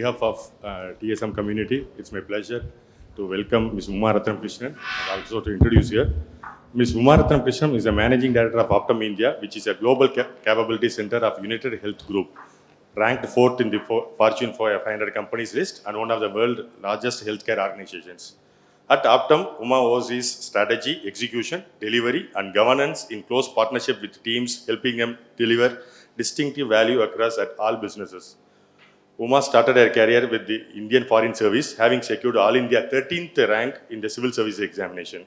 behalf of TSM community, it's my pleasure to welcome Ms. Ratnam Krishnan and also to introduce here. Ms. Ratnam Krishnan is the Managing Director of Optum India, which is a global capability center of United Health Group, ranked 4th in the Fortune 500 companies list and one of the world's largest healthcare organizations. At Optum, Uma oversees strategy, execution, delivery, and governance in close partnership with teams, helping them deliver distinctive value across at all businesses. Uma started her career with the Indian Foreign Service, having secured All India 13th rank in the civil service examination.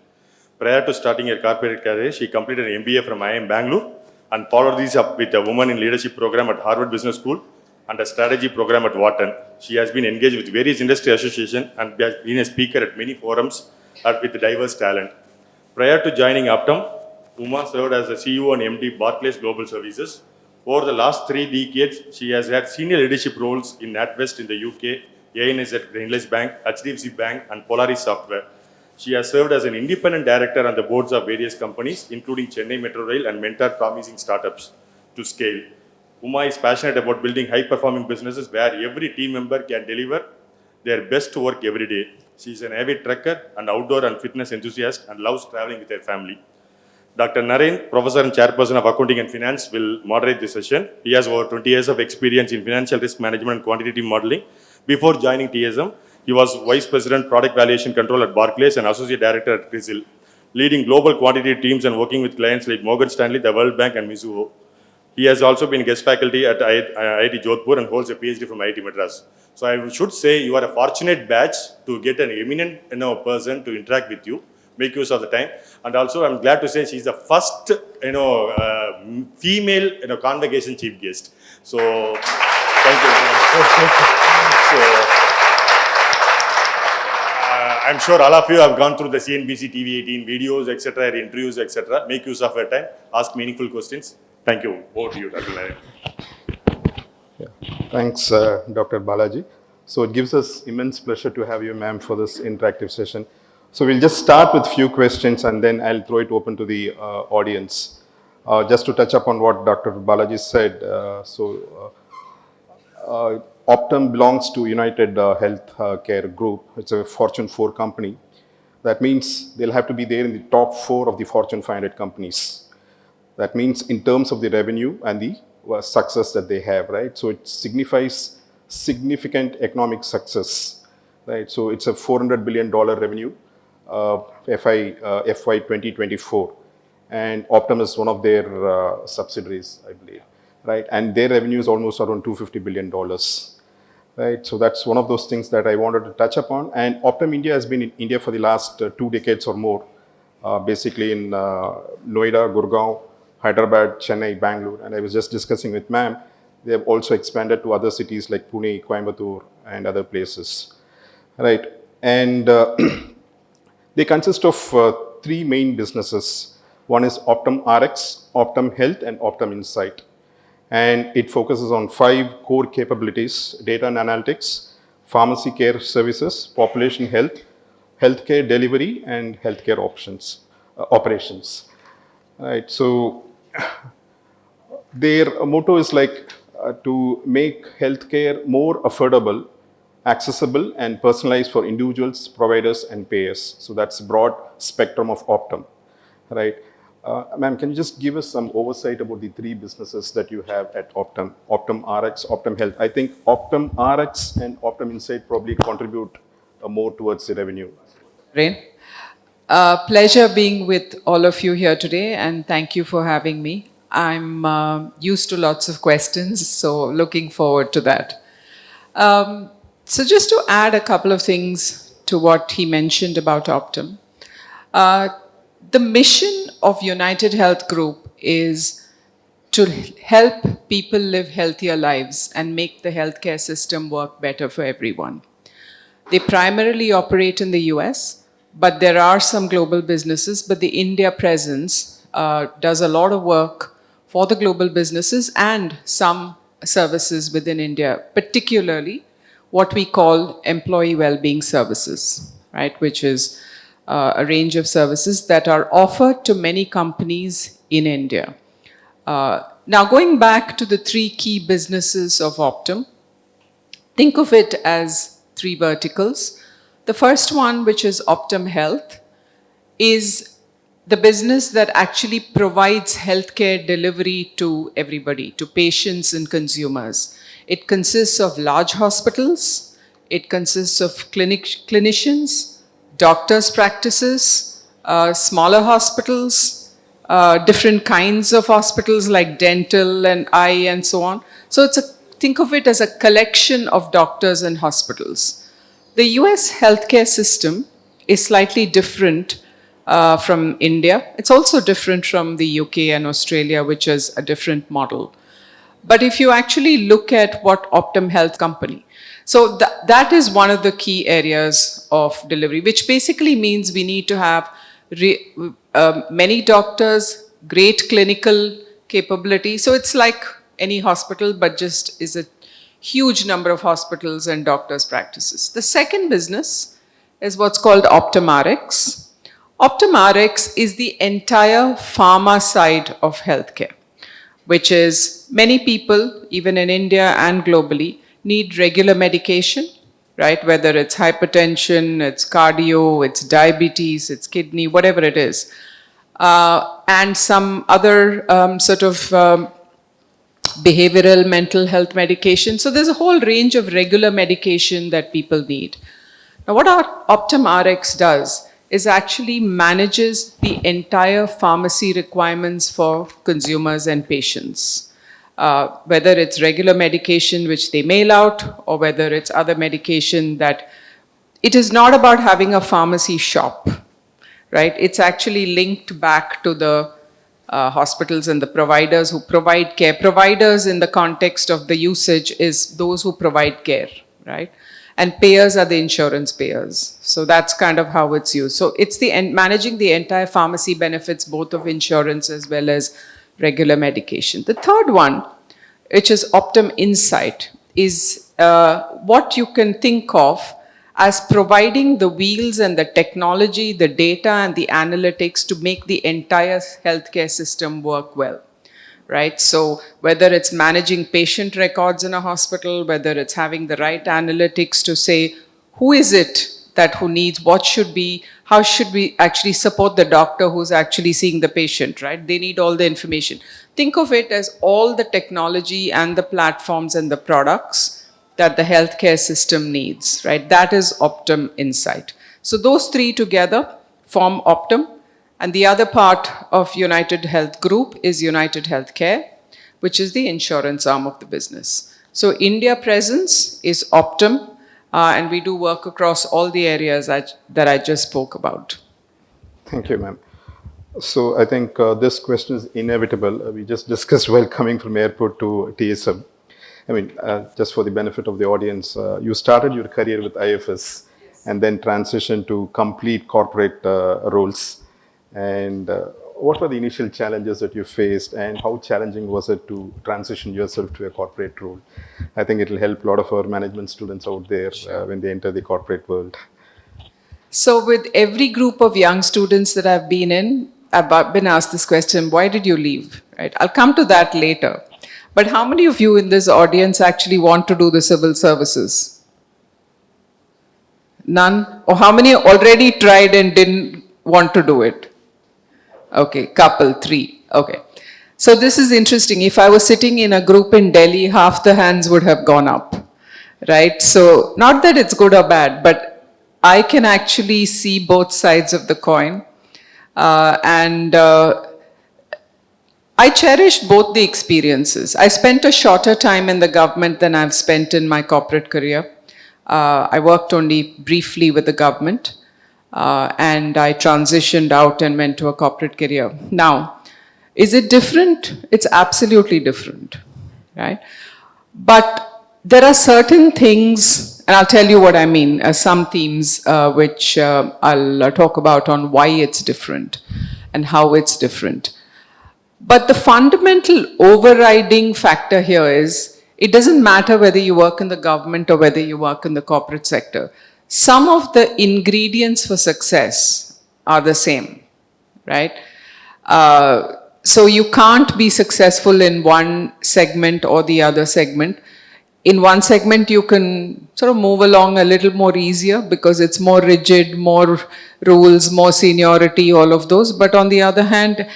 Prior to starting her corporate career, she completed an MBA from IIM Bangalore and followed this up with a Women in Leadership program at Harvard Business School and a strategy program at Wharton. She has been engaged with various industry associations and has been a speaker at many forums with diverse talent. Prior to joining Optum, Uma served as the CEO and MD Barclays Global Services. Over the last 3 decades, she has had senior leadership roles in NatWest in the UK, ANS at Greenwich Bank, HDFC Bank, and Polaris Software. She has served as an independent director on the boards of various companies, including Chennai Metro Rail, and mentored promising startups to scale. Uma is passionate about building high-performing businesses where every team member can deliver their best work every day. She is an avid trekker and outdoor and fitness enthusiast and loves traveling with her family. Dr. Naren, Professor and Chairperson of Accounting and Finance, will moderate this session. He has over 20 years of experience in financial risk management and quantitative modeling. Before joining TSM, he was Vice President, Product Valuation Control at Barclays and Associate Director at CRISIL, leading global quantitative teams and working with clients like Morgan Stanley, the World Bank, and Mizuho. He has also been guest faculty at IIT Jodhpur and holds a PhD from IIT Madras. So I should say you are a fortunate batch to get an eminent person to interact with you. Make use of the time. And also I'm glad to say she's the first female convocation chief guest. So thank you. So, I'm sure all of you have gone through the CNBC TV 18 videos, etc., interviews, etc. Make use of your time. Ask meaningful questions. Thank you. Over to you, Dr. Naren. Yeah. Thanks, Dr. Balaji. So it gives us immense pleasure to have you, ma'am, for this interactive session. So we'll just start with a few questions and then I'll throw it open to the audience. Just to touch upon what Dr. Balaji said, Optum belongs to United Health Care Group. It's a Fortune 4 company. That means they'll have to be there in the top 4 of the Fortune 500 companies. That means in terms of the revenue and the success that they have, right? So it signifies significant economic success, right? So it's a $400 billion revenue, FY 2024. And Optum is one of their subsidiaries, I believe, right? And their revenue is almost around $250 billion, right? So that's one of those things that I wanted to touch upon. And Optum India has been in India for the last 2 decades or more, basically in Noida, Gurgaon, Hyderabad, Chennai, Bangalore, and I was just discussing with ma'am, they have also expanded to other cities like Pune, Coimbatore, and other places, right? And they consist of 3 main businesses. One is Optum RX, Optum Health, and Optum Insight. And it focuses on 5 core capabilities: data and analytics, pharmacy care services, population health, healthcare delivery, and healthcare operations. Right, so their motto is like to make healthcare more affordable, accessible, and personalized for individuals, providers, and payers. So that's a broad spectrum of Optum, right? Ma'am, can you just give us some oversight about the 3 businesses that you have at Optum? Optum RX, Optum Health. I think Optum RX and Optum Insight probably contribute more towards the revenue. Rain. Pleasure being with all of you here today, and thank you for having me. I'm used to lots of questions, so looking forward to that. So just to add a couple of things to what he mentioned about Optum. The mission of United Health Group is to help people live healthier lives and make the healthcare system work better for everyone. They primarily operate in the US, but there are some global businesses, but the India presence does a lot of work for the global businesses and some services within India, particularly what we call employee well-being services, right? Which is a range of services that are offered to many companies in India. Now, going back to the 3 key businesses of Optum, Think of it as three verticals. The first one, which is Optum Health, is the business that actually provides healthcare delivery to everybody, to patients and consumers. It consists of large hospitals, it consists of clinicians, doctors' practices, smaller hospitals, different kinds of hospitals like dental and eye and so on. So think of it as a collection of doctors and hospitals. The US healthcare system is slightly different from India. It's also different from the UK and Australia, which is a different model. But if you actually look at what Optum Health Company, so that is one of the key areas of delivery, which basically means we need to have many doctors, great clinical capability. So it's like any hospital, but just is a huge number of hospitals and doctors' practices. The second business is what's called Optum Rx. Optum Rx is the entire pharma side of healthcare, which is many people, even in India and globally, need regular medication, right? Whether it's hypertension, it's cardio, it's diabetes, it's kidney, whatever it is. And some other behavioral mental health medication. So there's a whole range of regular medication that people need. Now what our Optum Rx does is actually manages the entire pharmacy requirements for consumers and patients. Whether it's regular medication which they mail out or whether it's other medication that, it is not about having a pharmacy shop, right? It's actually linked back to the hospitals and the providers who provide care. Providers in the context of the usage is those who provide care, right? And payers are the insurance payers. So that's kind of how it's used. So it's managing the entire pharmacy benefits, both of insurance as well as regular medication. The third one, which is Optum Insight, is what you can think of as providing the wheels and the technology, the data and the analytics to make the entire healthcare system work well, right? So whether it's managing patient records in a hospital, whether it's having the right analytics to say, who is it who needs, what should be, how should we actually support the doctor who's actually seeing the patient, right? They need all the information. Think of it as all the technology and the platforms and the products that the healthcare system needs, right? That is Optum Insight. So those three together form Optum, and the other part of United Health Group is United Healthcare, which is the insurance arm of the business. So India presence is Optum, and we do work across all the areas that I just spoke about. Thank you, ma'am. So I think this question is inevitable. We just discussed while coming from airport to TSM. I mean, just for the benefit of the audience, you started your career with IFS and then transitioned to complete corporate roles. And what were the initial challenges that you faced and how challenging was it to transition yourself to a corporate role? I think it will help a lot of our management students out there when they enter the corporate world. So with every group of young students that I've been in, I've been asked this question, why did you leave? Right? I'll come to that later. But how many of you in this audience actually want to do the civil services? None? Or how many already tried and didn't want to do it? Okay, couple, 3. Okay. So this is interesting. If I was sitting in a group in Delhi, half the hands would have gone up, right? So not that it's good or bad, but I can actually see both sides of the coin. I cherish both the experiences. I spent a shorter time in the government than I've spent in my corporate career. I worked only briefly with the government. And I transitioned out and went to a corporate career. Now, is it different? It's absolutely different, right? But there are certain things, and I'll tell you what I mean, some themes which I'll talk about on why it's different and how it's different. But the fundamental overriding factor here is, it doesn't matter whether you work in the government or whether you work in the corporate sector. Some of the ingredients for success are the same, right? So you can't be successful in one segment or the other segment. in one segment you can sort of move along a little more easier because it's more rigid, more rules, more seniority, all of those. But on the other hand,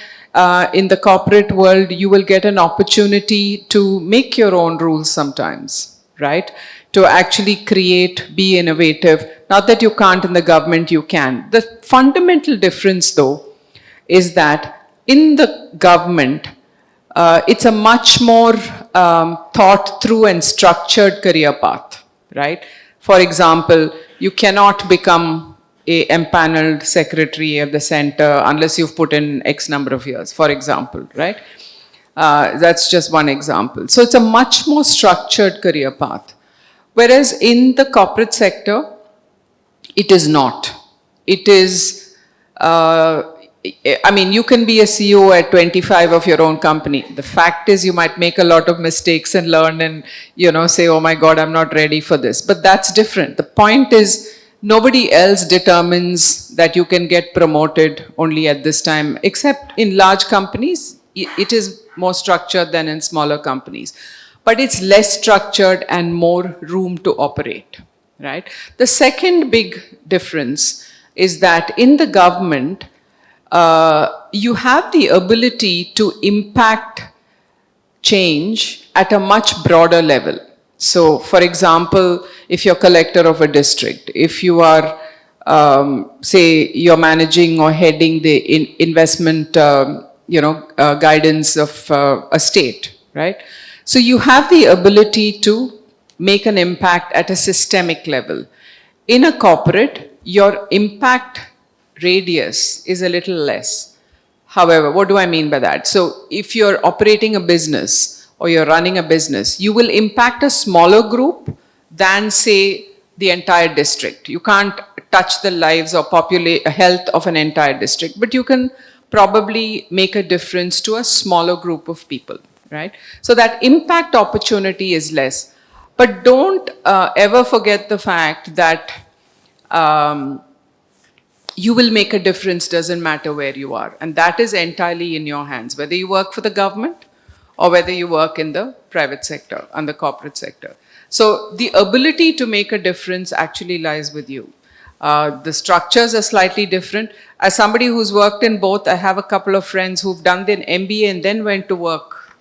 in the corporate world, you will get an opportunity to make your own rules sometimes, right? To actually create, be innovative. Not that you can't in the government, you can. The fundamental difference though is that in the government, it's a much more thought through and structured career path, right? For example, you cannot become a empaneled secretary of the center unless you've put in X number of years, for example, right? That's just one example. So it's a much more structured career path. Whereas in the corporate sector, it is not. It is, I mean, you can be a CEO at 25 of your own company. The fact is you might make a lot of mistakes and learn and, you know, say, oh my God, I'm not ready for this. But that's different. The point is nobody else determines that you can get promoted only at this time, except in large companies, it is more structured than in smaller companies. But it's less structured and more room to operate, right? The second big difference is that in the government, you have the ability to impact change at a much broader level. So, for example, if you're collector of a district, if you are, say, you're managing or heading the investment, guidance of a state, right? So you have the ability to make an impact at a systemic level. In a corporate, your impact radius is a little less. However, what do I mean by that? So if you're operating a business or you're running a business, you will impact a smaller group than, say, the entire district. You can't touch the lives or health of an entire district, but you can probably make a difference to a smaller group of people, right? So that impact opportunity is less. But don't ever forget the fact that you will make a difference, doesn't matter where you are. And that is entirely in your hands, whether you work for the government or whether you work in the private sector and the corporate sector. So the ability to make a difference actually lies with you. The structures are slightly different. As somebody who's worked in both, I have a couple of friends who've done their MBA and then went to work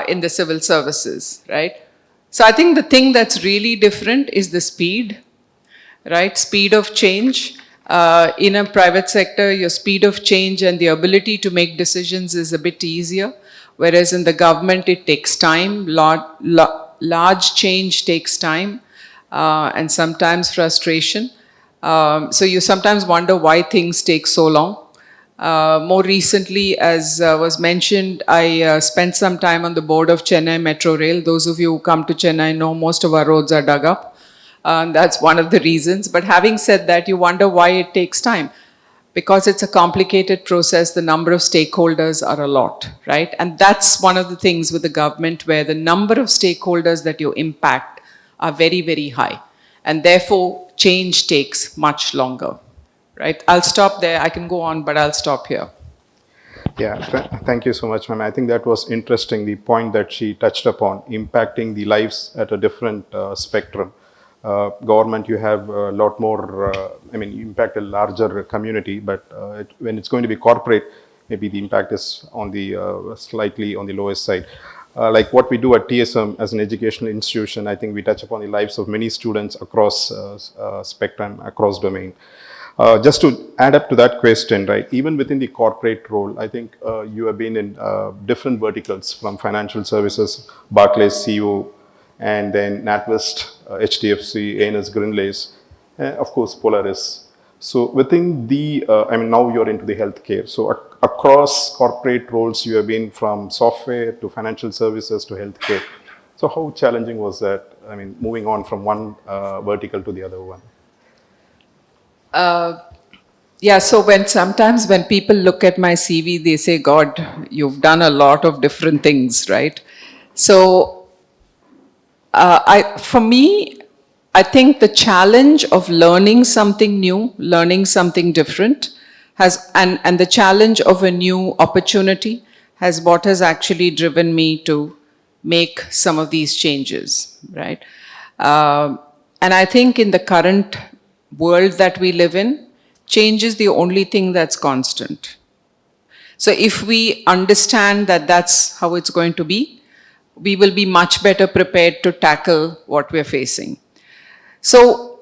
in the civil services, right? So I think the thing that's really different is the speed, right? Speed of change. In a private sector, your speed of change and the ability to make decisions is a bit easier, whereas in the government, it takes time. Large change takes time and sometimes frustration. So you sometimes wonder why things take so long. More recently, as was mentioned, I spent some time on the board of Chennai Metro Rail. Those of you who come to Chennai know most of our roads are dug up. That's one of the reasons. But having said that, you wonder why it takes time. Because it's a complicated process, the number of stakeholders are a lot, right? And that's one of the things with the government where the number of stakeholders that you impact are very, very high. And therefore, change takes much longer, right? I'll stop there. I can go on, but I'll stop here. Yeah, thank you so much, ma'am. I think that was interesting, the point that she touched upon, impacting the lives at a different spectrum. Government, you have a lot more, impact a larger community, but when it's going to be corporate, maybe the impact is on the slightly on the lowest side. Like what we do at TSM as an educational institution, I think we touch upon the lives of many students across spectrum, across domain. Just to add up to that question, right, even within the corporate role, I think you have been in different verticals from financial services, Barclays CEO, and then NatWest, HDFC, A&S Greenlays, of course Polaris. So within the, now you're into the healthcare. So across corporate roles, you have been from software to financial services to healthcare. So how challenging was that? I mean, moving on from one vertical to the other one. Yeah, so sometimes when people look at my CV, they say, God, you've done a lot of different things, right? So for me, I think the challenge of learning something new, learning something different, and the challenge of a new opportunity has actually driven me to make some of these changes, right? And I think in the current world that we live in, change is the only thing that's constant. So if we understand that that's how it's going to be, we will be much better prepared to tackle what we're facing. So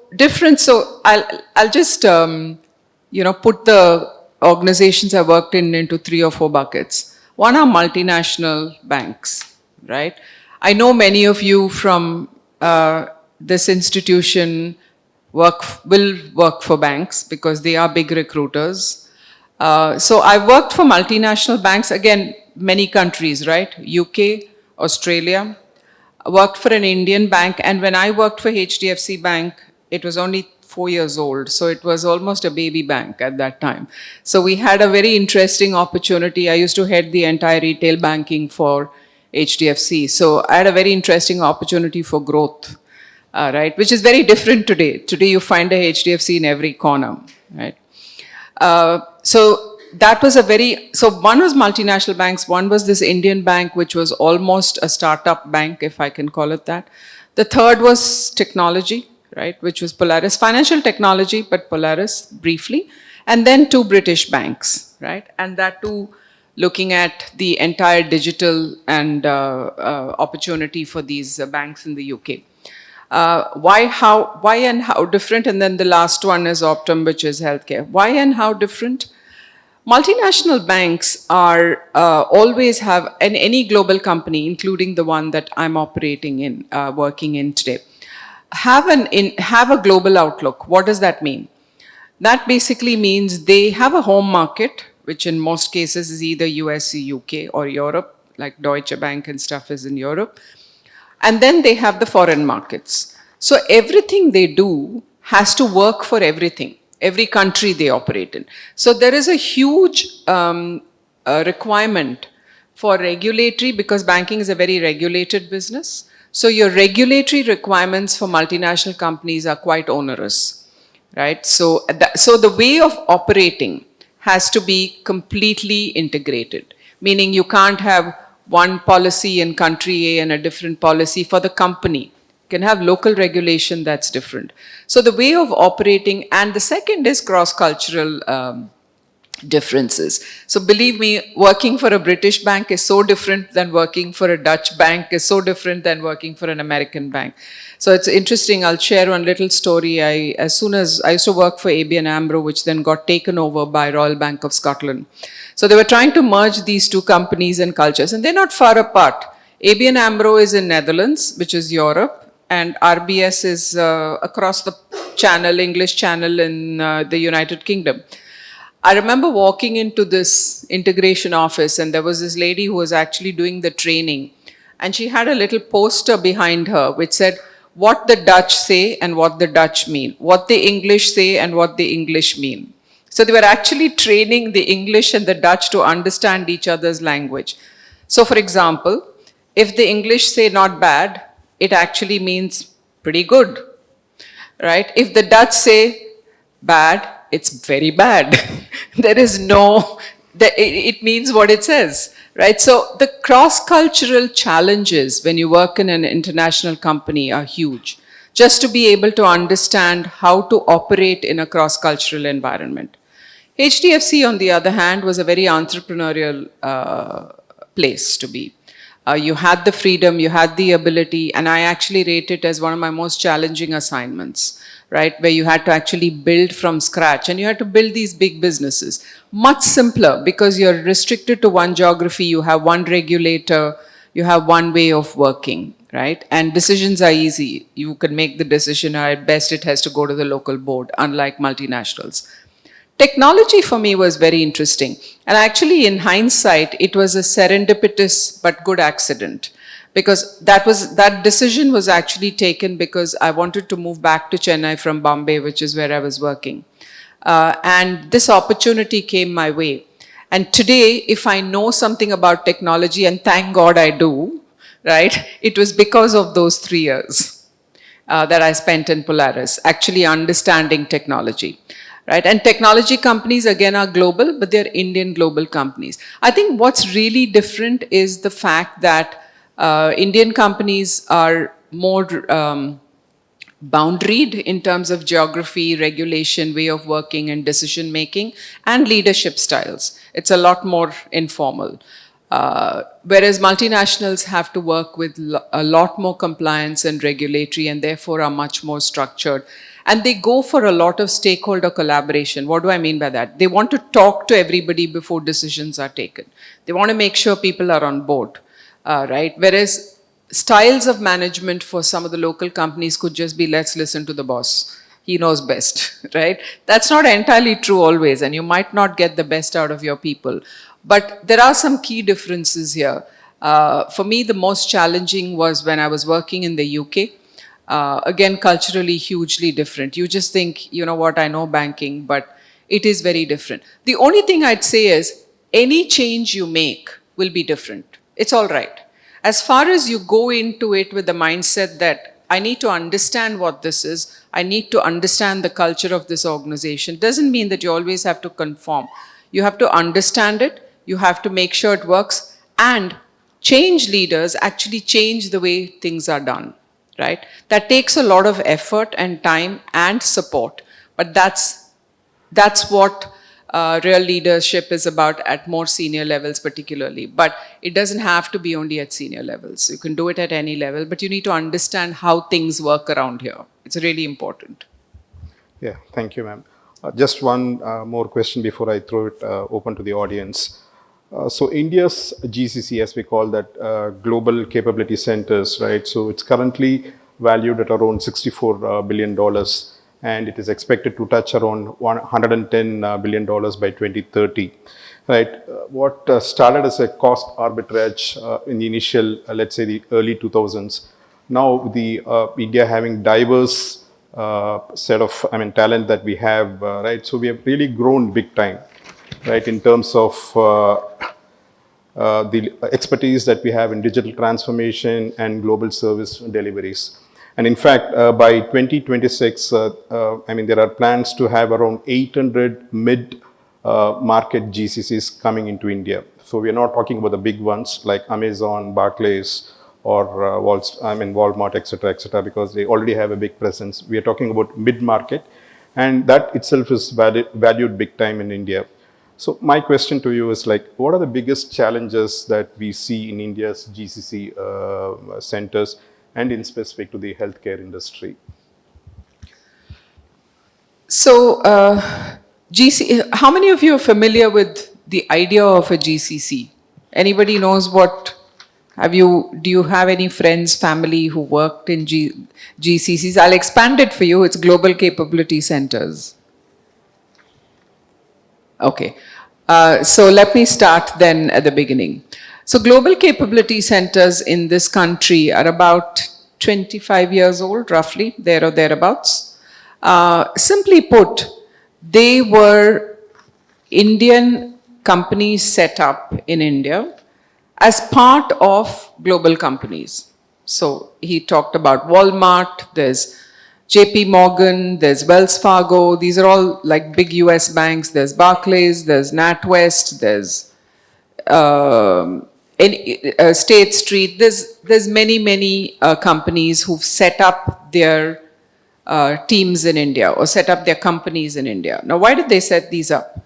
I'll just put the organizations I worked in into 3 or 4 buckets. One are multinational banks, right? I know many of you from this institution will work for banks because they are big recruiters. So I worked for multinational banks, again, many countries, right? UK, Australia. I worked for an Indian bank, and when I worked for HDFC Bank, it was only 4 years old, so it was almost a baby bank at that time. So we had a very interesting opportunity. I used to head the entire retail banking for HDFC, so I had a very interesting opportunity for growth, right, which is very different today. Today you find a HDFC in every corner, right? So one was multinational banks, one was this Indian bank, which was almost a startup bank, if I can call it that. The third was technology, right, which was Polaris, financial technology, but Polaris briefly. And then 2 British banks, right? And that too, looking at the entire digital and opportunity for these banks in the UK. Why and how different? And then the last one is Optum, which is healthcare. Why and how different? Multinational banks are always have, and any global company, including the one that I'm operating in, working in today, have a global outlook. What does that mean? That basically means they have a home market, which in most cases is either US, UK, or Europe, like Deutsche Bank and stuff is in Europe. And then they have the foreign markets. So everything they do has to work for everything, every country they operate in. So there is a huge requirement for regulatory, because banking is a very regulated business. So your regulatory requirements for multinational companies are quite onerous, right? So the way of operating has to be completely integrated, meaning you can't have one policy in country A and a different policy for the company. You can have local regulation that's different. So the way of operating, and the second is cross-cultural differences. So believe me, working for a British bank is so different than working for a Dutch bank, is so different than working for an American bank. So it's interesting. I'll share one little story. As soon as I used to work for ABN AMRO, which then got taken over by Royal Bank of Scotland. So they were trying to merge these 2 companies and cultures, and they're not far apart. ABN AMRO is in Netherlands, which is Europe, and RBS is across the channel, English channel in the United Kingdom. I remember walking into this integration office, and there was this lady who was actually doing the training, and she had a little poster behind her which said what the Dutch say and what the Dutch mean, what the English say and what the English mean. So they were actually training the English and the Dutch to understand each other's language. So for example, if the English say not bad, it actually means pretty good, right? If the Dutch say bad, it's very bad. There is it means what it says, right? So the cross-cultural challenges when you work in an international company are huge, just to be able to understand how to operate in a cross-cultural environment. HDFC, on the other hand, was a very entrepreneurial place to be. You had the freedom, you had the ability, and I actually rate it as one of my most challenging assignments, right? Where you had to actually build from scratch, and you had to build these big businesses. Much simpler, because you're restricted to one geography, you have one regulator, you have one way of working, right? And decisions are easy. You can make the decision, or at best it has to go to the local board, unlike multinationals. Technology for me was very interesting. And actually, in hindsight, it was a serendipitous but good accident, because that decision was actually taken because I wanted to move back to Chennai from Bombay, which is where I was working. And this opportunity came my way. And today, if I know something about technology, and thank God I do, right, it was because of those 3 years that I spent in Polaris, actually understanding technology. Right? And technology companies, again, are global, but they're Indian global companies. I think what's really different is the fact that Indian companies are more boundaried in terms of geography, regulation, way of working, and decision making, and leadership styles. It's a lot more informal. Whereas multinationals have to work with a lot more compliance and regulatory, and therefore are much more structured. And they go for a lot of stakeholder collaboration. What do I mean by that? They want to talk to everybody before decisions are taken. They want to make sure people are on board, right? Whereas styles of management for some of the local companies could just be, let's listen to the boss. He knows best, right? That's not entirely true always, and you might not get the best out of your people. But there are some key differences here. For me, the most challenging was when I was working in the UK. Again, culturally hugely different. You just think, you know what, I know banking, but it is very different. The only thing I'd say is any change you make will be different. It's all right. As far as you go into it with the mindset that I need to understand what this is, I need to understand the culture of this organization, doesn't mean that you always have to conform. You have to understand it, you have to make sure it works, and change leaders actually change the way things are done, right? That takes a lot of effort and time and support, but that's what real leadership is about at more senior levels particularly. But it doesn't have to be only at senior levels. You can do it at any level, but you need to understand how things work around here. It's really important. Yeah, thank you, ma'am. Just one more question before I throw it open to the audience. So India's GCC, as we call that, Global Capability Centers, right? So it's currently valued at around $64 billion, and it is expected to touch around $110 billion by 2030, right? What started as a cost arbitrage in the initial, let's say the early 2000s, now the India having diverse set of, talent that we have, right? So we have really grown big time, right, in terms of the expertise that we have in digital transformation and global service deliveries. And in fact, by 2026, there are plans to have around 800 mid-market GCCs coming into India. So we are not talking about the big ones like Amazon, Barclays, or Walmart, etc., because they already have a big presence. We are talking about mid-market, and that itself is valued big time in India. So my question to you is like, what are the biggest challenges that we see in India's GCC centers, and in specific to the healthcare industry? So, how many of you are familiar with the idea of a GCC? Anybody knows what? Do you have any friends, family who worked in GCCs? I'll expand it for you. It's Global Capability Centers. Okay. So let me start then at the beginning. So global capability centers in this country are about 25 years old, roughly, there or thereabouts. Simply put, they were Indian companies set up in India as part of global companies. So he talked about Walmart, there's JP Morgan, there's Wells Fargo, these are all like big US banks, there's Barclays, there's NatWest, there's State Street, there's many companies who've set up their teams in India or set up their companies in India. Now, why did they set these up?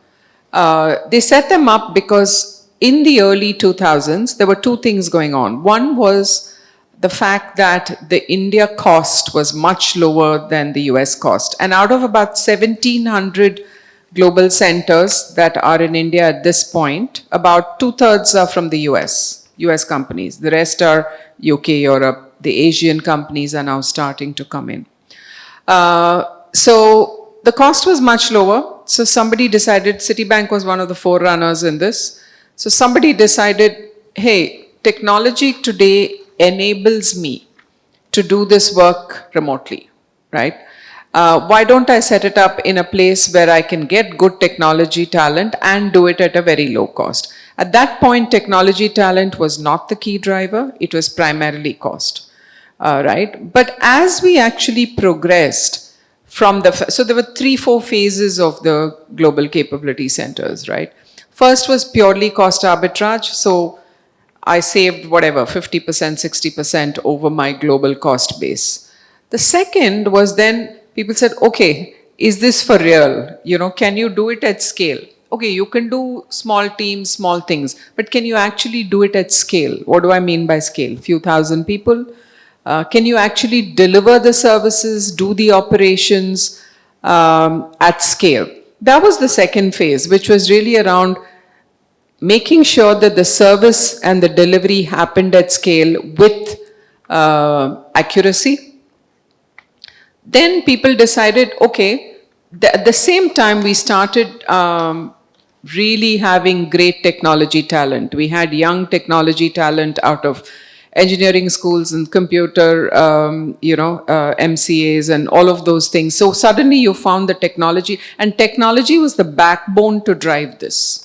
They set them up because in the early 2000s, there were two things going on. One was the fact that the India cost was much lower than the US cost. And out of about 1,700 global centers that are in India at this point, about 2/3 are from the US companies. The rest are UK, Europe. The Asian companies are now starting to come in. So the cost was much lower. So somebody decided, Citibank was one of the forerunners in this. So somebody decided, hey, technology today enables me to do this work remotely, right? Why don't I set it up in a place where I can get good technology talent and do it at a very low cost? At that point, technology talent was not the key driver. It was primarily cost, right? But as we actually progressed from so there were 3-4 phases of the global capability centers, right? First was purely cost arbitrage. So I saved whatever, 50%, 60% over my global cost base. The second was then people said, okay, is this for real? Can you do it at scale? Okay, you can do small teams, small things, but can you actually do it at scale? What do I mean by scale? Few thousand people? Can you actually deliver the services, do the operations at scale? That was the second phase, which was really around making sure that the service and the delivery happened at scale with accuracy. Then people decided, okay, at the same time we started really having great technology talent. We had young technology talent out of engineering schools and computer, MCAs and all of those things. So suddenly you found the technology, and technology was the backbone to drive this.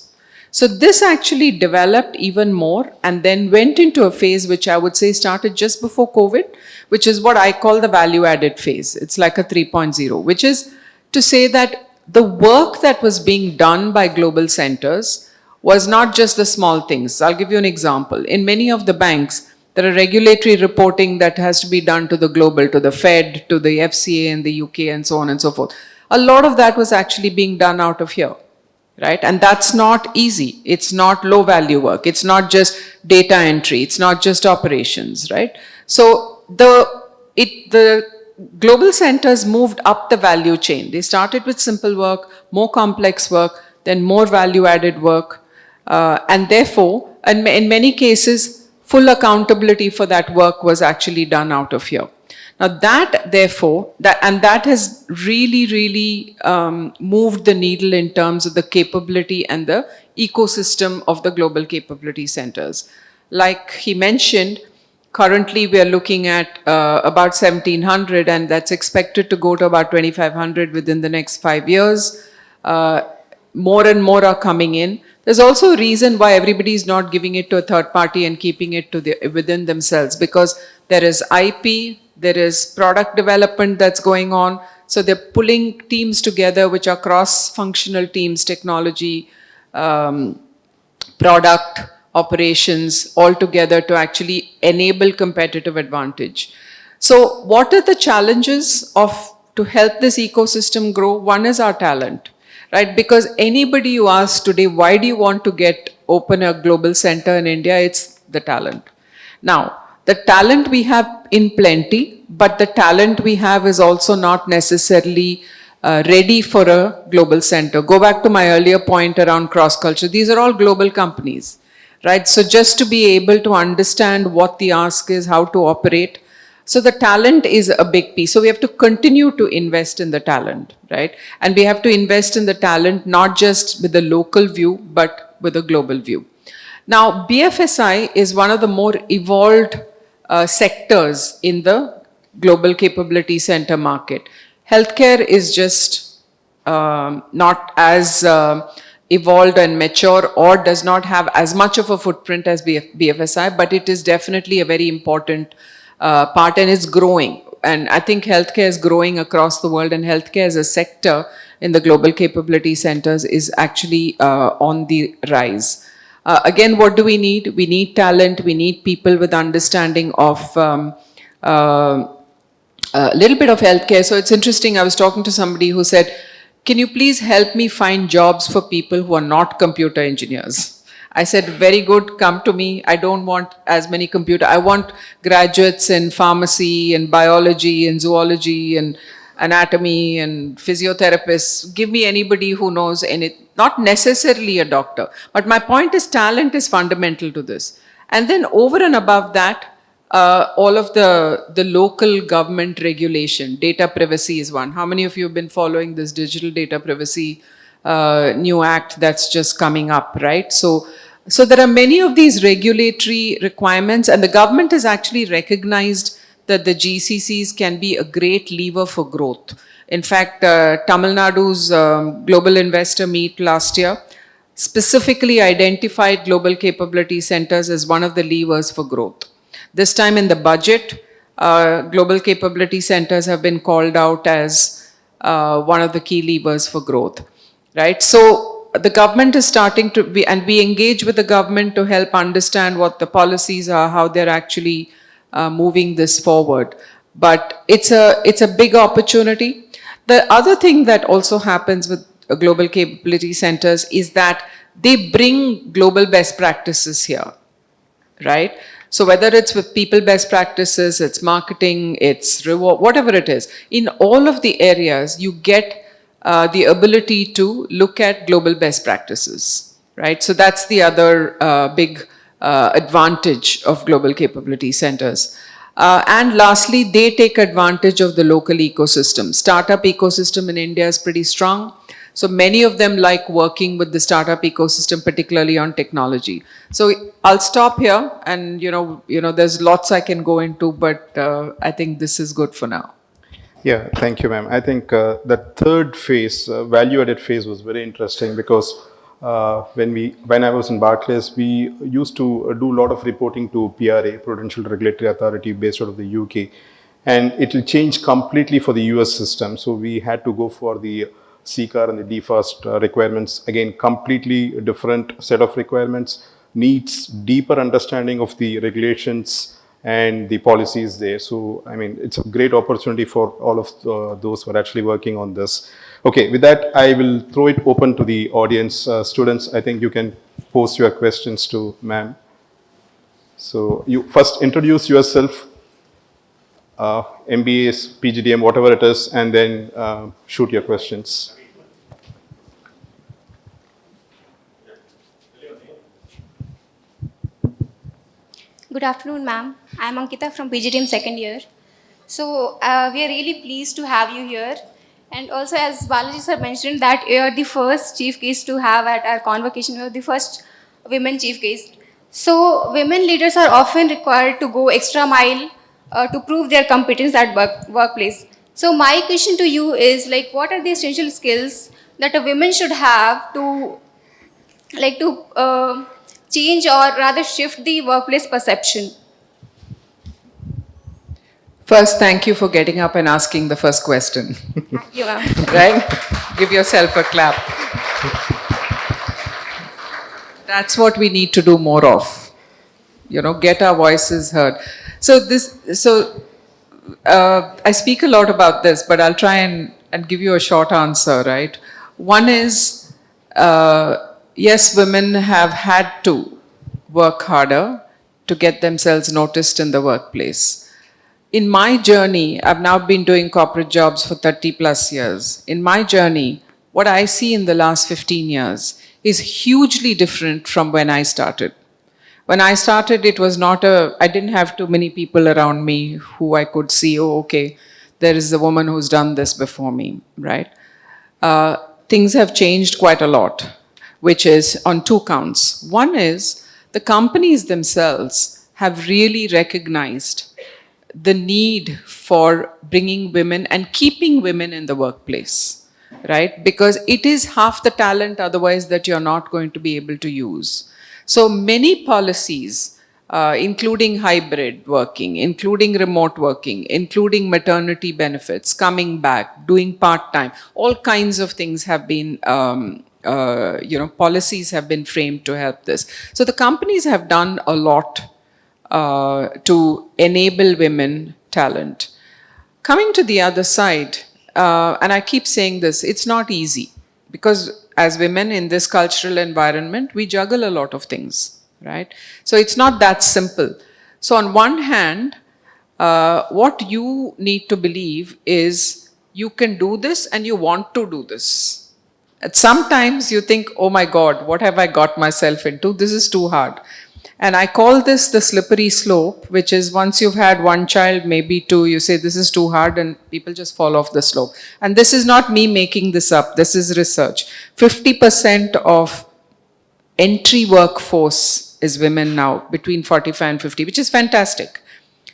So this actually developed even more and then went into a phase which I would say started just before COVID, which is what I call the value added phase. It's like a 3.0, which is to say that the work that was being done by global centers was not just the small things. I'll give you an example. In many of the banks, there are regulatory reporting that has to be done to the global, to the Fed, to the FCA in the UK and so on and so forth. A lot of that was actually being done out of here. Right? And that's not easy. It's not low value work. It's not just data entry. It's not just operations, right? So the global centers moved up the value chain. They started with simple work, more complex work, then more value added work. And therefore, in many cases, full accountability for that work was actually done out of here. Now that has really moved the needle in terms of the capability and the ecosystem of the global capability centers. Like he mentioned, currently we are looking at about 1,700, and that's expected to go to about 2,500 within the next 5 years. More and more are coming in. There's also a reason why everybody is not giving it to a third party and keeping it within themselves, because there is IP, there is product development that's going on. So they're pulling teams together, which are cross-functional teams, technology, product, operations, all together to actually enable competitive advantage. So what are the challenges to help this ecosystem grow? One is our talent, right? Because anybody you ask today, why do you want to open a global center in India? It's the talent. Now, the talent we have in plenty, but the talent we have is also not necessarily ready for a global center. Go back to my earlier point around cross-culture. These are all global companies, right? So just to be able to understand what the ask is, how to operate. So the talent is a big piece. So we have to continue to invest in the talent, right? And we have to invest in the talent, not just with a local view, but with a global view. Now, BFSI is one of the more evolved sectors in the global capability center market. Healthcare is just not as evolved and mature, or does not have as much of a footprint as BFSI, but it is definitely a very important part, and is growing. And I think healthcare is growing across the world, and healthcare as a sector in the global capability centers is actually on the rise. Again, what do we need? We need talent. We need people with understanding of a little bit of healthcare. So it's interesting. I was talking to somebody who said, can you please help me find jobs for people who are not computer engineers? I said, very good, come to me. I don't want as many I want graduates in pharmacy and biology and zoology and anatomy and physiotherapists. Give me anybody who knows anything. Not necessarily a doctor. But my point is, talent is fundamental to this. And then over and above that, all of the local government regulation, data privacy is one. How many of you have been following this digital data privacy new act that's just coming up, right? So there are many of these regulatory requirements, and the government has actually recognized that the GCCs can be a great lever for growth. In fact, Tamil Nadu's Global Investor Meet last year specifically identified global capability centers as one of the levers for growth. This time in the budget, global capability centers have been called out as one of the key levers for growth, right? So the government is starting to be, and we engage with the government to help understand what the policies are, how they're actually moving this forward. But it's a big opportunity. The other thing that also happens with global capability centers is that they bring global best practices here, right? So whether it's with people best practices, it's marketing, it's reward, whatever it is, in all of the areas, you get the ability to look at global best practices, right? So that's the other big advantage of global capability centers. And lastly, they take advantage of the local ecosystem. Startup ecosystem in India is pretty strong. So many of them like working with the startup ecosystem, particularly on technology. So I'll stop here, and there's lots I can go into, but I think this is good for now. Yeah, thank you, ma'am. I think that third phase, value-added phase, was very interesting because when I was in Barclays, we used to do a lot of reporting to PRA, Prudential Regulatory Authority, based out of the UK, and it will change completely for the US system. So we had to go for the CCAR and the DFAST requirements. Again, completely different set of requirements, needs deeper understanding of the regulations and the policies there. So, I mean, it's a great opportunity for all of those who are actually working on this. Okay, with that, I will throw it open to the audience. Students, I think you can post your questions to ma'am. So, you first introduce yourself, MBAs, PGDM, whatever it is, and then shoot your questions. Good afternoon, ma'am. I'm Ankita from PGTM second year. So we are really pleased to have you here. And also, as Balaji sir mentioned, that you are the first chief guest to have at our convocation. You are the first women chief guest. So women leaders are often required to go extra mile to prove their competence at workplace. So my question to you is, like, what are the essential skills that a woman should have to change or rather shift the workplace perception? First, thank you for getting up and asking the first question. Thank you, ma'am. Right? Give yourself a clap. That's what we need to do more of. Get our voices heard. I speak a lot about this, but I'll try and give you a short answer, right? One is, yes, women have had to work harder to get themselves noticed in the workplace. In my journey, I've now been doing corporate jobs for 30 plus years. In my journey, what I see in the last 15 years is hugely different from when I started. When I started, it was I didn't have too many people around me who I could see, oh, okay, there is a woman who's done this before me, right? Things have changed quite a lot, which is on two counts. One is the companies themselves have really recognized the need for bringing women and keeping women in the workplace, right? Because it is half the talent otherwise that you're not going to be able to use. So many policies, including hybrid working, including remote working, including maternity benefits, coming back, doing part-time, all kinds of things have been, policies have been framed to help this. So the companies have done a lot to enable women talent. Coming to the other side, and I keep saying this, it's not easy because as women in this cultural environment, we juggle a lot of things, right? So it's not that simple. So on one hand, what you need to believe is you can do this and you want to do this. And sometimes you think, oh my God, what have I got myself into? This is too hard. And I call this the slippery slope, which is once you've had one child, maybe two, you say this is too hard and people just fall off the slope. And this is not me making this up, this is research. 50% of entry workforce is women now, between 45 and 50, which is fantastic.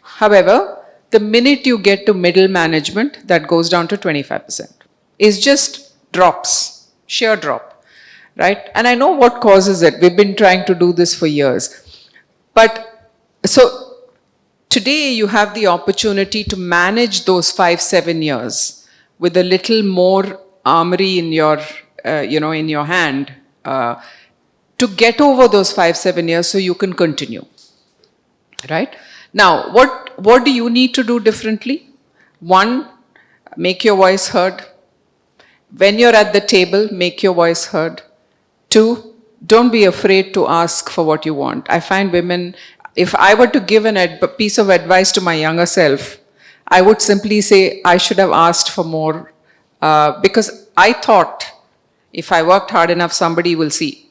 However, the minute you get to middle management, that goes down to 25%. It's just drops, sheer drop, right? And I know what causes it. We've been trying to do this for years. But so today you have the opportunity to manage those 5-7 years with a little more armory in your, in your hand to get over those 5-7 years so you can continue. Right? Now, what do you need to do differently? One, make your voice heard. When you're at the table, make your voice heard. Two, don't be afraid to ask for what you want. I find women, if I were to give a piece of advice to my younger self, I would simply say I should have asked for more because I thought if I worked hard enough, somebody will see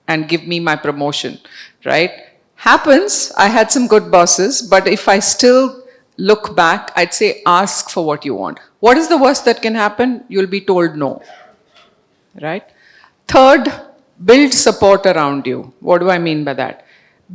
and give me my promotion, right? Happens, I had some good bosses, but if I still look back, I'd say ask for what you want. What is the worst that can happen? You'll be told no, right? Third, build support around you. What do I mean by that?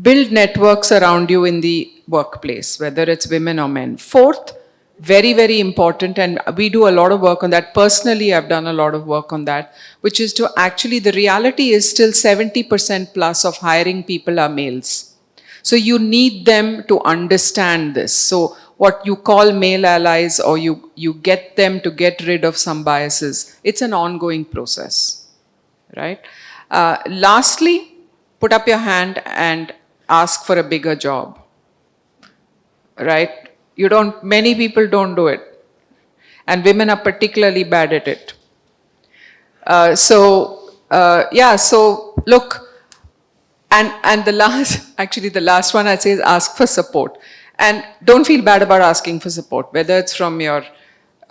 Build networks around you in the workplace, whether it's women or men. Fourth, very, very important, and we do a lot of work on that. Personally, I've done a lot of work on that, which is to actually, the reality is still 70% plus of hiring people are males. So you need them to understand this. So what you call male allies, or you get them to get rid of some biases, it's an ongoing process, right? Lastly, put up your hand and ask for a bigger job, right? Many people don't do it. And women are particularly bad at it. So look, and the last one I'd say is ask for support. And don't feel bad about asking for support, whether it's from your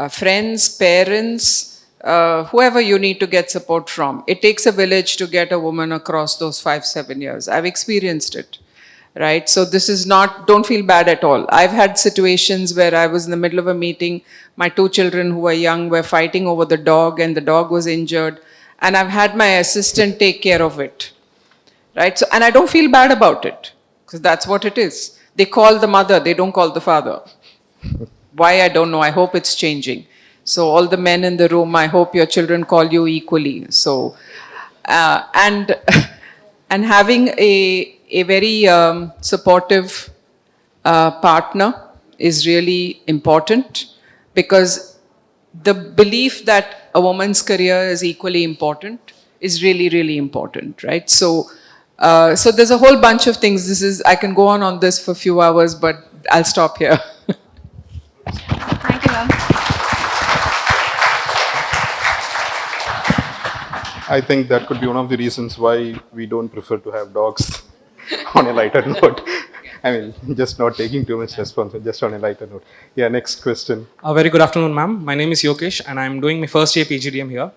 friends, parents, whoever you need to get support from. It takes a village to get a woman across those 5-7 years. I've experienced it, right? So this is not, don't feel bad at all. I've had situations where I was in the middle of a meeting, my 2 children who were young were fighting over the dog and the dog was injured, and I've had my assistant take care of it, right? So, and I don't feel bad about it, because that's what it is. They call the mother, they don't call the father. Why, I don't know. I hope it's changing. So all the men in the room, I hope your children call you equally. So, and having a very supportive partner is really important, because the belief that a woman's career is equally important is really, really important, right? So there's a whole bunch of things. I can go on this for a few hours, but I'll stop here. Thank you, ma'am. I think that could be one of the reasons why we don't prefer to have dogs on a lighter note. I mean, just not taking too much responsibility, just on a lighter note. Yeah, next question. A very good afternoon, ma'am. My name is Yokesh and I'm doing my first year PGDM here.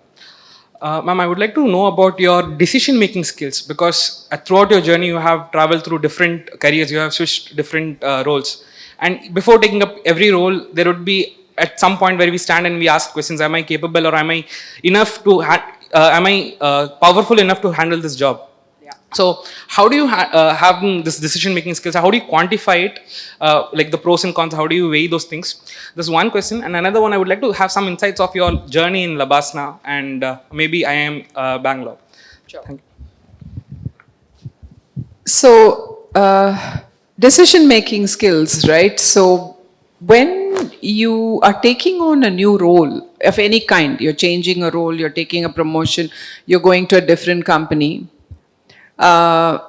Ma'am, I would like to know about your decision-making skills, because throughout your journey, you have traveled through different careers, you have switched different roles. And before taking up every role, there would be at some point where we stand and we ask questions, am I capable, or am I powerful enough to handle this job? Yeah. So how do you have this decision-making skills? How do you quantify it, like the pros and cons? How do you weigh those things? This is one question. And another one, I would like to have some insights of your journey in Labasna and maybe IIM Bangalore. Sure. Thank you. So, decision-making skills, right? So when you are taking on a new role of any kind, you're changing a role, you're taking a promotion, you're going to a different company. So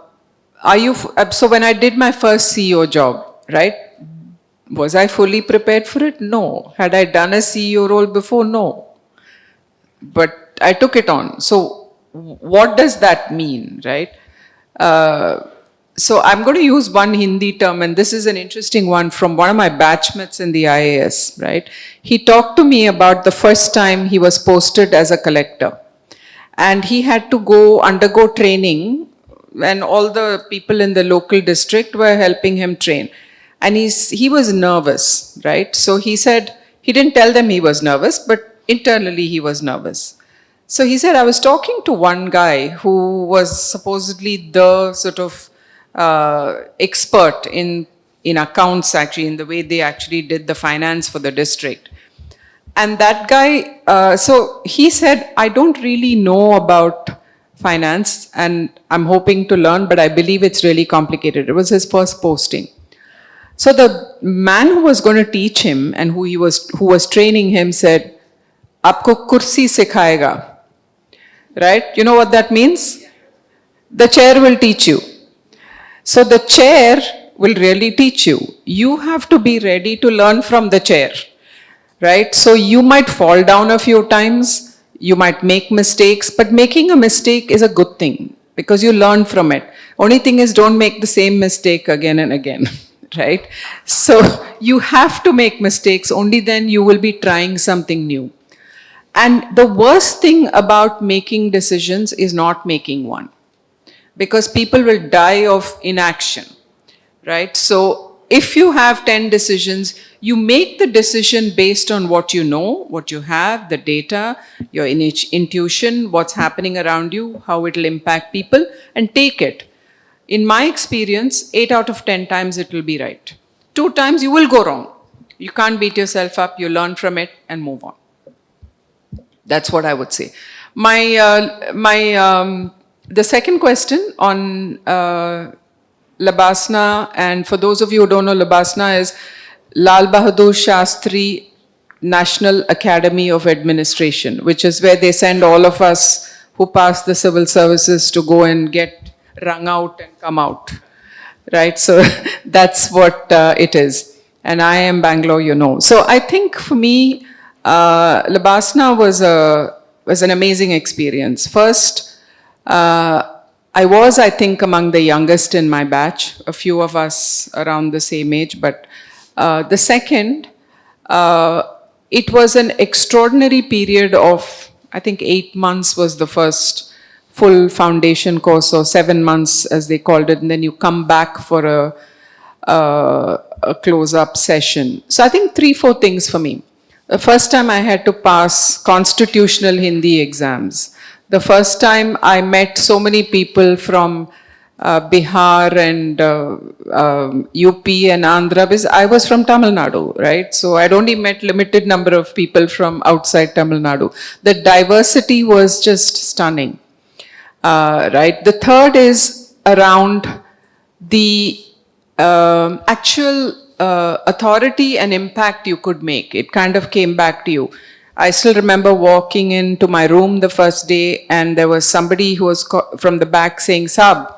when I did my first CEO job, right? Was I fully prepared for it? No. Had I done a CEO role before? No. But I took it on. So what does that mean, right? So I'm going to use one Hindi term, and this is an interesting one from one of my batchmates in the IAS, right? He talked to me about the first time he was posted as a collector. And he had to undergo training, and all the people in the local district were helping him train. And he was nervous, right? So he said, he didn't tell them he was nervous, but internally he was nervous. So he said, I was talking to one guy who was supposedly the sort of expert in accounts, actually, in the way they actually did the finance for the district. And that guy, so he said, I don't really know about finance and I'm hoping to learn, but I believe it's really complicated. It was his first posting. So the man who was going to teach him and who was training him said, "Aapko kursi sikhayega." Right? You know what that means? the chair will teach you. So the chair will really teach you. You have to be ready to learn from the chair, right? So you might fall down a few times, you might make mistakes, but making a mistake is a good thing because you learn from it. Only thing is, don't make the same mistake again and again, right? So you have to make mistakes, only then you will be trying something new. And the worst thing about making decisions is not making one, because people will die of inaction, right? So if you have 10 decisions, you make the decision based on what you know, what you have, the data, your intuition, what's happening around you, how it will impact people, and take it. In my experience, 8 out of 10 times it will be right. 2 times you will go wrong. You can't beat yourself up, you learn from it and move on. That's what I would say. The second question on Labasna, and for those of you who don't know, Labasna is Lal Bahadur Shastri National Academy of Administration, which is where they send all of us who pass the civil services to go and get wrung out and come out, right? So that's what it is. And I am Bangalore, you know. So I think for me, Labasna was an amazing experience. First, I think, among the youngest in my batch, a few of us around the same age, but the second, it was an extraordinary period of, I think 8 months was the first full foundation course, or 7 months as they called it, and then you come back for a close-up session. So I think 3-4 things for me. The first time I had to pass constitutional Hindi exams. The first time I met so many people from Bihar and UP and Andhra, because I was from Tamil Nadu, right? So I'd only met limited number of people from outside Tamil Nadu. The diversity was just stunning, right? The third is around the actual authority and impact you could make. It kind of came back to you. I still remember walking into my room the first day, and there was somebody who was from the back saying, Sab,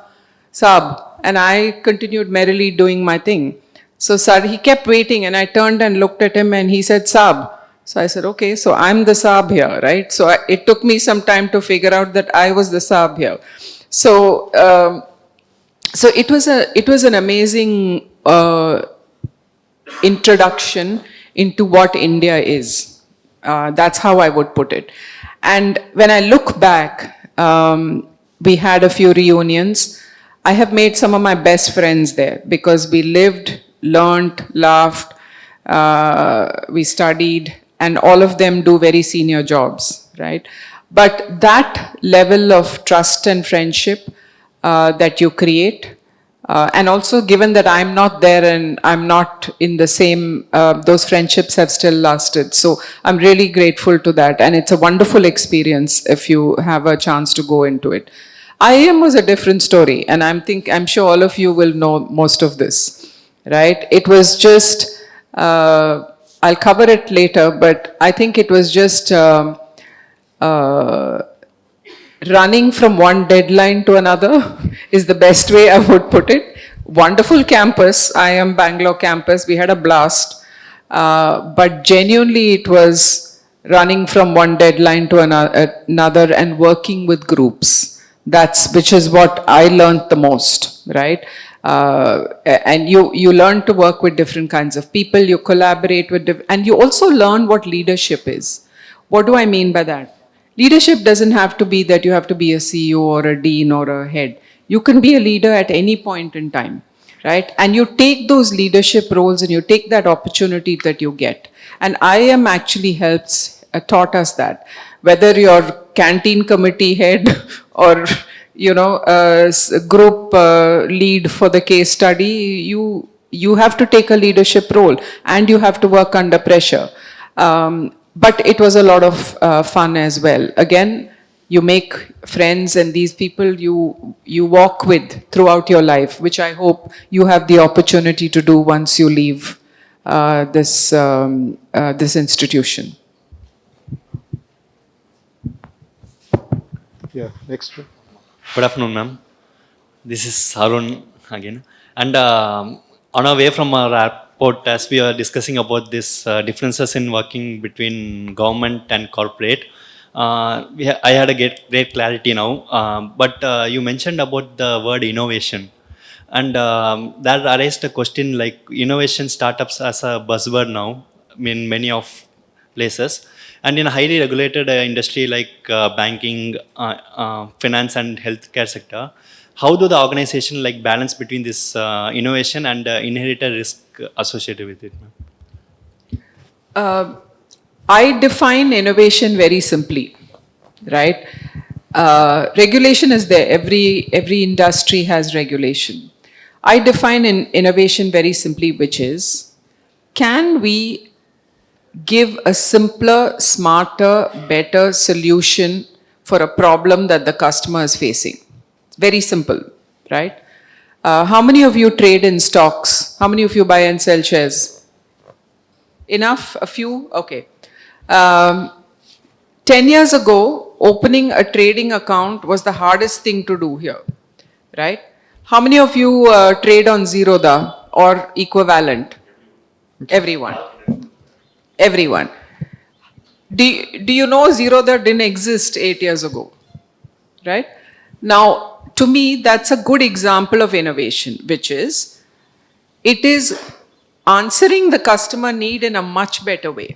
and I continued merrily doing my thing. So he kept waiting, and I turned and looked at him, and he said, Sab. So I said, okay, so I'm the Saab here, right? So it took me some time to figure out that I was the Saab here. So it was an amazing introduction into what India is. That's how I would put it. And when I look back, we had a few reunions. I have made some of my best friends there because we lived, learned, laughed, we studied, and all of them do very senior jobs, right? But that level of trust and friendship that you create, and also given that I'm not there and I'm not in the same, those friendships have still lasted. So I'm really grateful to that. And it's a wonderful experience if you have a chance to go into it. IIM was a different story. And I'm sure all of you will know most of this, right? It was just, I'll cover it later, but I think it was just running from one deadline to another is the best way I would put it. Wonderful campus, IIM Bangalore campus, we had a blast, but genuinely it was running from one deadline to another and working with groups. Which is what I learned the most, right? And you learn to work with different kinds of people, you collaborate with, and you also learn what leadership is. What do I mean by that? Leadership doesn't have to be that you have to be a CEO or a dean or a head. You can be a leader at any point in time, right? And you take those leadership roles and you take that opportunity that you get. And IIM actually taught us that. Whether you're canteen committee head or, group lead for the case study, you have to take a leadership role and you have to work under pressure. But it was a lot of fun as well. Again, you make friends and these people you walk with throughout your life, which I hope you have the opportunity to do once you leave this institution. Yeah, next one. Good afternoon, ma'am. This is Harun again. And on our way from our airport, as we are discussing about this differences in working between government and corporate, I had a great clarity now. But you mentioned about the word innovation. And that raised a question like innovation startups as a buzzword now in many of places. And in a highly regulated industry like banking, finance and healthcare sector, how do the organization like balance between this innovation and inherited risk associated with it? I define innovation very simply, right? Regulation is there. Every industry has regulation. I define innovation very simply, which is, can we give a simpler, smarter, better solution for a problem that the customer is facing? Very simple, right? How many of you trade in stocks? How many of you buy and sell shares? Enough? A few? Okay. 10 years ago, opening a trading account was the hardest thing to do here, right? How many of you trade on Zerodha or equivalent? Everyone. Everyone. Do you know Zerodha didn't exist 8 years ago, right? Now, to me, that's a good example of innovation, which is, it is answering the customer need in a much better way,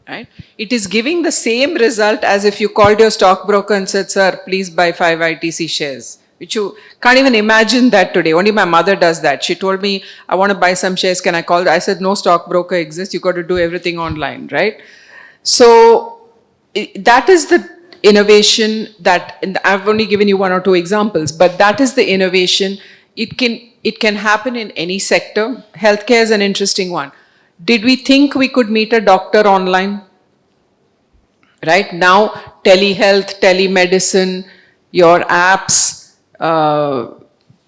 right? It is giving the same result as if you called your stockbroker and said, sir, please buy 5 ITC shares, which you can't even imagine that today. Only my mother does that. She told me, I want to buy some shares, can I call? I said, no stockbroker exists, you got to do everything online, right? So that is the innovation that, and I've only given you 1 or 2 examples, but that is the innovation. It can happen in any sector. Healthcare is an interesting one. Did we think we could meet a doctor online? Right now, telehealth, telemedicine, your apps,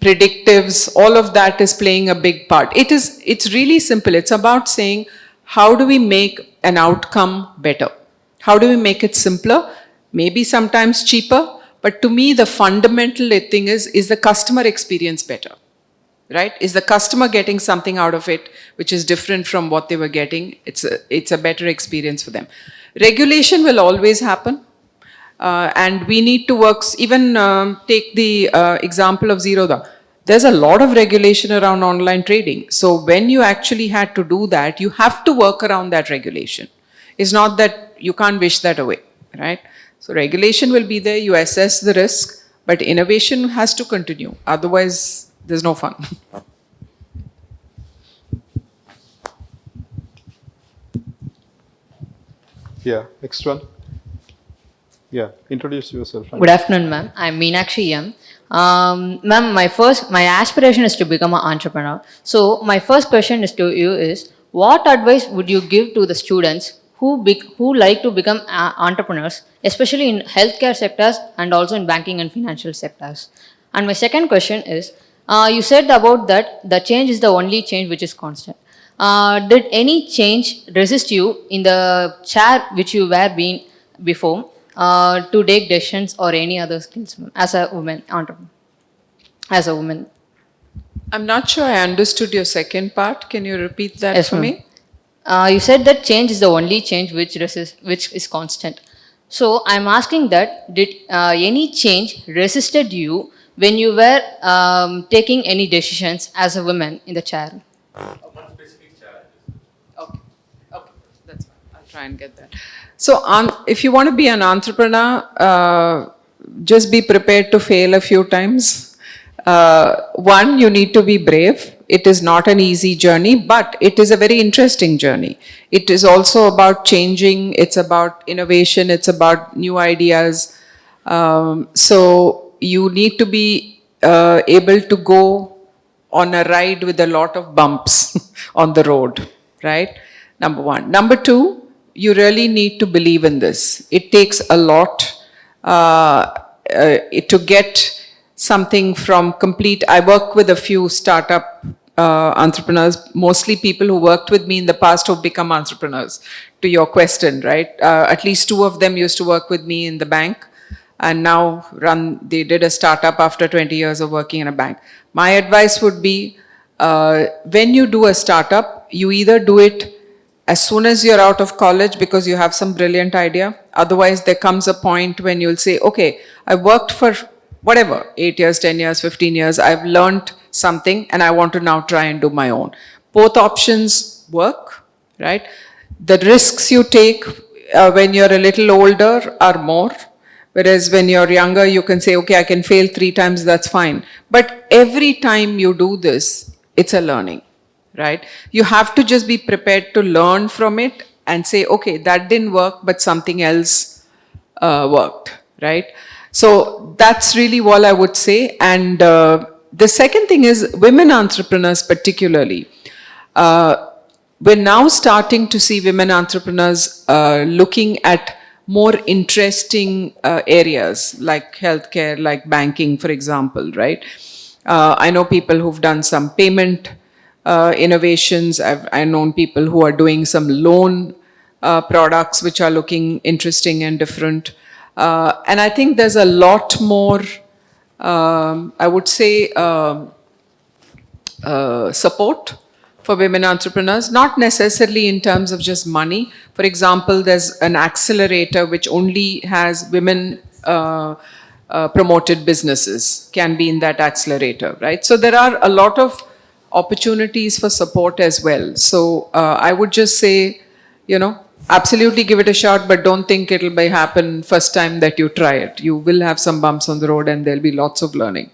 predictives, all of that is playing a big part. It's really simple. It's about saying, how do we make an outcome better? How do we make it simpler? Maybe sometimes cheaper, but to me, the fundamental thing is the customer experience better, right? Is the customer getting something out of it which is different from what they were getting? It's a better experience for them. Regulation will always happen, and we need to work, even take the example of Zerodha. There's a lot of regulation around online trading. So when you actually had to do that, you have to work around that regulation. It's not that you can't wish that away, right? So regulation will be there, you assess the risk, but innovation has to continue. Otherwise, there's no fun. Yeah, next one. Yeah, introduce yourself. Good afternoon, ma'am. I'm Meenakshi M. Ma'am, my aspiration is to become an entrepreneur. So my first question is to you is, what advice would you give to the students who like to become entrepreneurs, especially in healthcare sectors and also in banking and financial sectors? And my second question is, you said about that the change is the only change which is constant. Did any change resist you in the chair which you were being before to take decisions or any other skills as a woman entrepreneur? As a woman. I'm not sure I understood your second part. Can you repeat that Yes, for ma'am. me? You said that change is the only change which is constant. So I'm asking that, did any change resisted you when you were taking any decisions as a woman in the chair? Okay, that's fine. I'll try and get that. So if you want to be an entrepreneur, just be prepared to fail a few times. One, you need to be brave. It is not an easy journey, but it is a very interesting journey. It is also about changing, it's about innovation, it's about new ideas. So you need to be able to go on a ride with a lot of bumps on the road, right? Number one. Number two, you really need to believe in this. It takes a lot to get something from complete. I work with a few startup entrepreneurs, mostly people who worked with me in the past who've become entrepreneurs, to your question, right? At least 2 of them used to work with me in the bank. and now they did a startup after 20 years of working in a bank. My advice would be, when you do a startup, you either do it as soon as you're out of college because you have some brilliant idea. Otherwise, there comes a point when you'll say, okay, I worked for whatever, 8 years, 10 years, 15 years, I've learned something and I want to now try and do my own. Both options work, right? The risks you take when you're a little older are more. Whereas when you're younger, you can say, okay, I can fail 3 times, that's fine. But every time you do this, it's a learning, right? You have to just be prepared to learn from it and say, okay, that didn't work, but something else worked, right? So that's really all I would say. And the second thing is women entrepreneurs particularly. We're now starting to see women entrepreneurs looking at more interesting areas like healthcare, like banking, for example, right? I know people who've done some payment innovations. I've known people who are doing some loan products which are looking interesting and different. And I think there's a lot more, I would say, support for women entrepreneurs, not necessarily in terms of just money. For example, there's an accelerator which only has women promoted businesses can be in that accelerator, right? So there are a lot of opportunities for support as well. So I would just say, absolutely give it a shot, but don't think it'll happen first time that you try it. You will have some bumps on the road and there'll be lots of learning.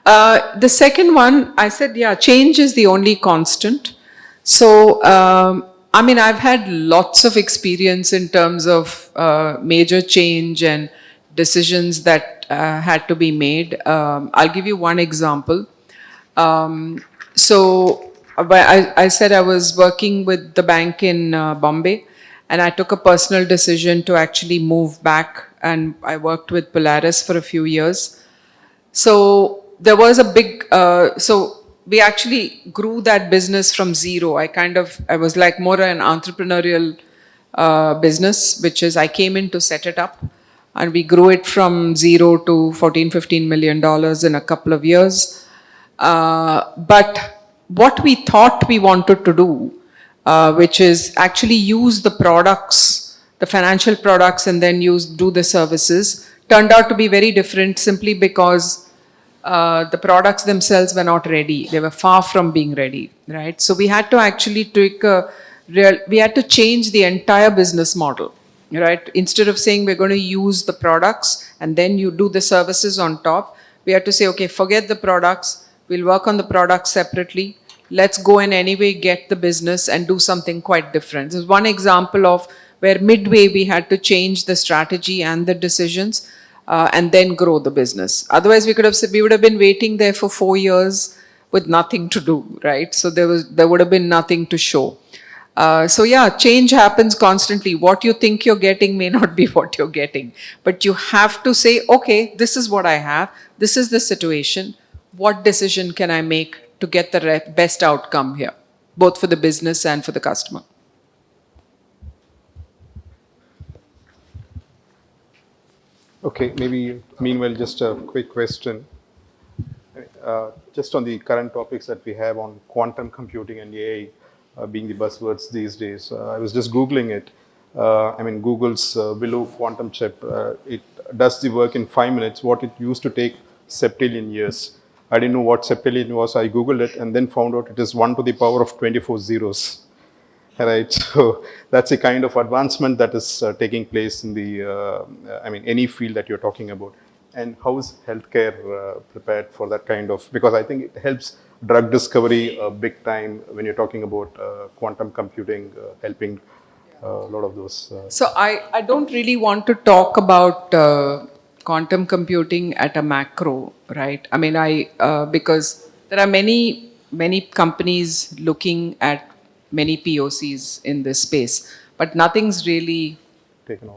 The second one, I said, change is the only constant. So, I've had lots of experience in terms of major change and decisions that had to be made. I'll give you one example. I said I was working with the bank in Bombay, and I took a personal decision to actually move back, and I worked with Polaris for a few years. So there was a big, we actually grew that business from zero. I was like more an entrepreneurial business, which is I came in to set it up, and we grew it from zero to $14-15 million in a couple of years. But what we thought we wanted to do, which is actually use the products, the financial products, and then do the services, turned out to be very different simply because the products themselves were not ready. They were far from being ready, right? So we had to actually we had to change the entire business model, right? Instead of saying we're going to use the products and then you do the services on top, we had to say, okay, forget the products. We'll work on the products separately. Let's go and anyway get the business and do something quite different. This is one example of where midway we had to change the strategy and the decisions and then grow the business. Otherwise, we would have been waiting there for 4 years with nothing to do, right? So there would have been nothing to show. Change happens constantly. What you think you're getting may not be what you're getting. But you have to say, okay, this is what I have. This is the situation. What decision can I make to get the best outcome here, both for the business and for the customer? Okay, maybe meanwhile, just a quick question. Just on the current topics that we have on quantum computing and AI being the buzzwords these days, I was just Googling it. Google's Willow quantum chip, it does the work in 5 minutes, what it used to take septillion years. I didn't know what septillion was. I Googled it and then found out it is 1 to the power of 24 zeros. Right, so that's a kind of advancement that is taking place in the, any field that you're talking about. And how is healthcare prepared for that kind of, because I think it helps drug discovery big time when you're talking about quantum computing, helping a lot of those. So I don't really want to talk about quantum computing at a macro, right? Because there are many companies looking at many POCs in this space, but nothing's really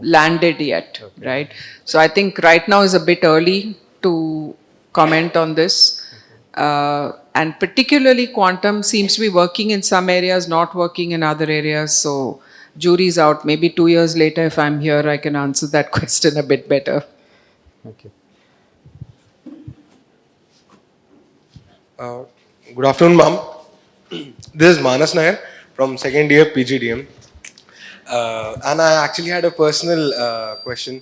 landed yet, okay, right? So I think right now is a bit early to comment on this. And particularly quantum seems to be working in some areas, not working in other areas. So jury's out. Maybe 2 years later, if I'm here, I can answer that question a bit better. Thank you. Good afternoon, ma'am. This is Manas Nair from second year PGDM. And I actually had a personal question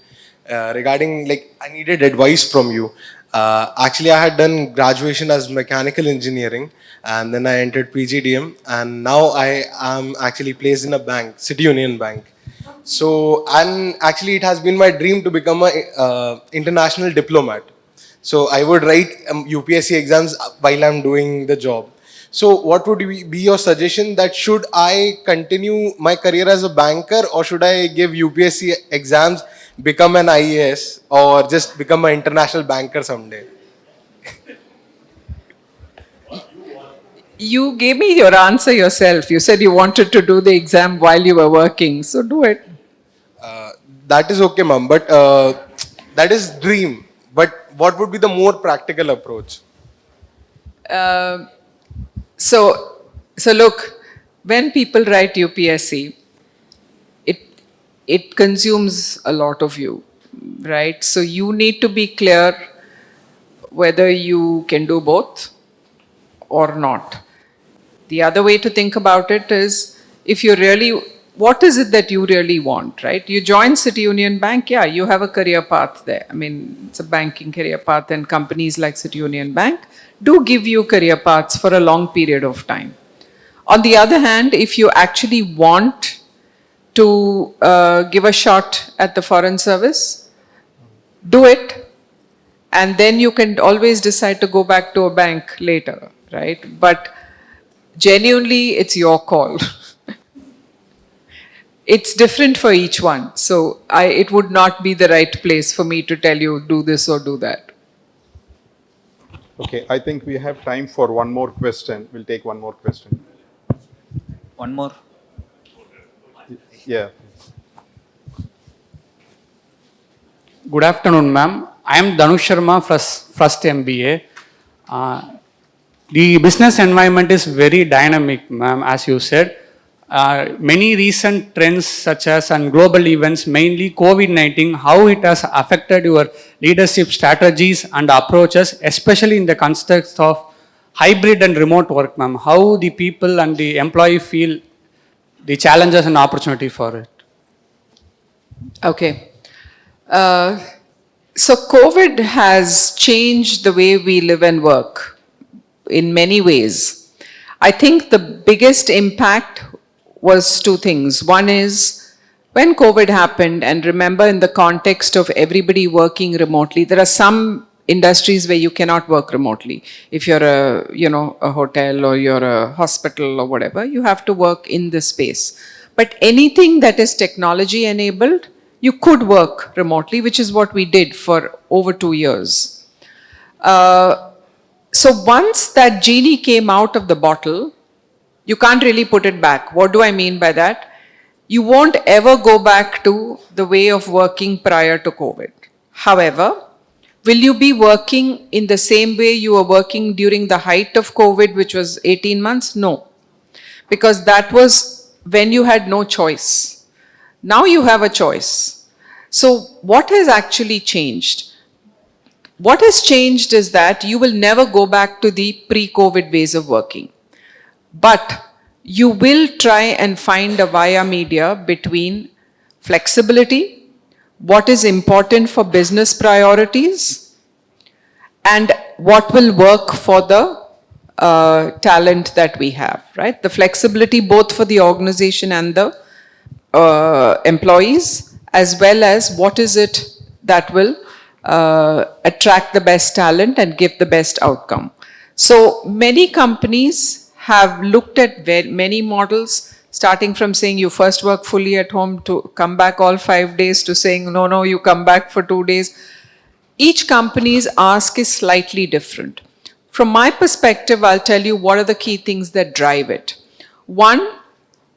regarding, like, I needed advice from you. Actually, I had done graduation as mechanical engineering, and then I entered PGDM, and now I am actually placed in a bank, City Union Bank. So, and actually, it has been my dream to become a international diplomat. So I would write UPSC exams while I'm doing the job. So what would be your suggestion, that should I continue my career as a banker, or should I give UPSC exams, become an IAS, or just become an international banker someday? You gave me your answer yourself. You said you wanted to do the exam while you were working, so do it. That is okay, ma'am, but that is dream. But what would be the more practical approach? So look, when people write UPSC, it consumes a lot of you, right? So you need to be clear whether you can do both or not. The other way to think about it is, if you really, what is it that you really want, right? You join City Union Bank, yeah, you have a career path there. I mean, it's a banking career path, and companies like City Union Bank do give you career paths for a long period of time. On the other hand, if you actually want to give a shot at the Foreign Service, do it, and then you can always decide to go back to a bank later, right? But genuinely, it's your call. It's different for each one. So it would not be the right place for me to tell you, do this or do that. Okay, I think we have time for one more question. We'll take one more question. One more. Yeah. Good afternoon, ma'am. I am Dhanush Sharma, first MBA. The business environment is very dynamic, ma'am, as you said. Many recent trends such as and global events, mainly COVID-19, how it has affected your leadership strategies and approaches, especially in the context of hybrid and remote work, ma'am. How the people and the employee feel the challenges and opportunity for it. Okay. So COVID has changed the way we live and work in many ways. I think the biggest impact was two things. One is, when COVID happened, and remember, in the context of everybody working remotely, there are some industries where you cannot work remotely. If you're a hotel, or you're a hospital or whatever, you have to work in the space. But anything that is technology enabled, you could work remotely, which is what we did for over 2 years. So once that genie came out of the bottle, you can't really put it back. What do I mean by that? You won't ever go back to the way of working prior to COVID. However, will you be working in the same way you were working during the height of COVID, which was 18 months? No. Because that was when you had no choice. Now you have a choice. So what has actually changed? What has changed is that you will never go back to the pre-COVID ways of working. But you will try and find a via media between flexibility, what is important for business priorities, and what will work for the talent that we have, right? The flexibility both for the organization and the employees, as well as what is it that will attract the best talent and give the best outcome. So many companies have looked at many models, starting from saying you first work fully at home to come back all 5 days, to saying, no, you come back for 2 days. Each company's ask is slightly different. From my perspective, I'll tell you what are the key things that drive it. One,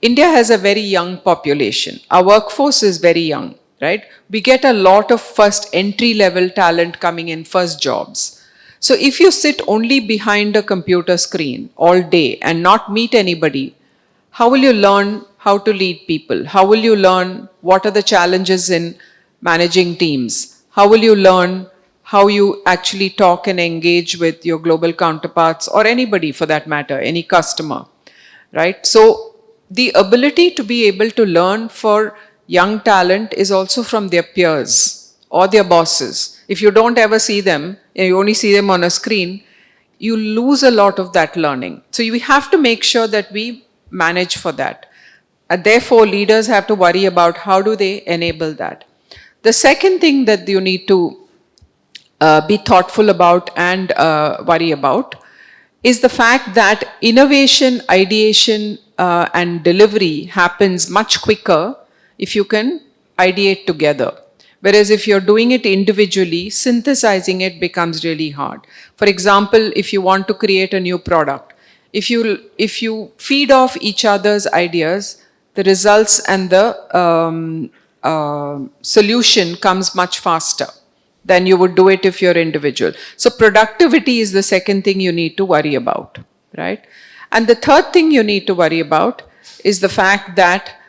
India has a very young population. Our workforce is very young, right? We get a lot of first entry-level talent coming in, first jobs. So if you sit only behind a computer screen all day and not meet anybody, how will you learn how to lead people? How will you learn what are the challenges in managing teams? How will you learn how you actually talk and engage with your global counterparts or anybody for that matter, any customer, right? So the ability to be able to learn for young talent is also from their peers or their bosses. If you don't ever see them, you only see them on a screen, you lose a lot of that learning. So we have to make sure that we manage for that. And therefore, leaders have to worry about how do they enable that. The second thing that you need to be thoughtful about and worry about is the fact that innovation, ideation, and delivery happens much quicker if you can ideate together. Whereas if you're doing it individually, synthesizing it becomes really hard. For example, if you want to create a new product, if you feed off each other's ideas, the results and the solution comes much faster than you would do it if you're individual. So productivity is the second thing you need to worry about, right? And the third thing you need to worry about is the fact that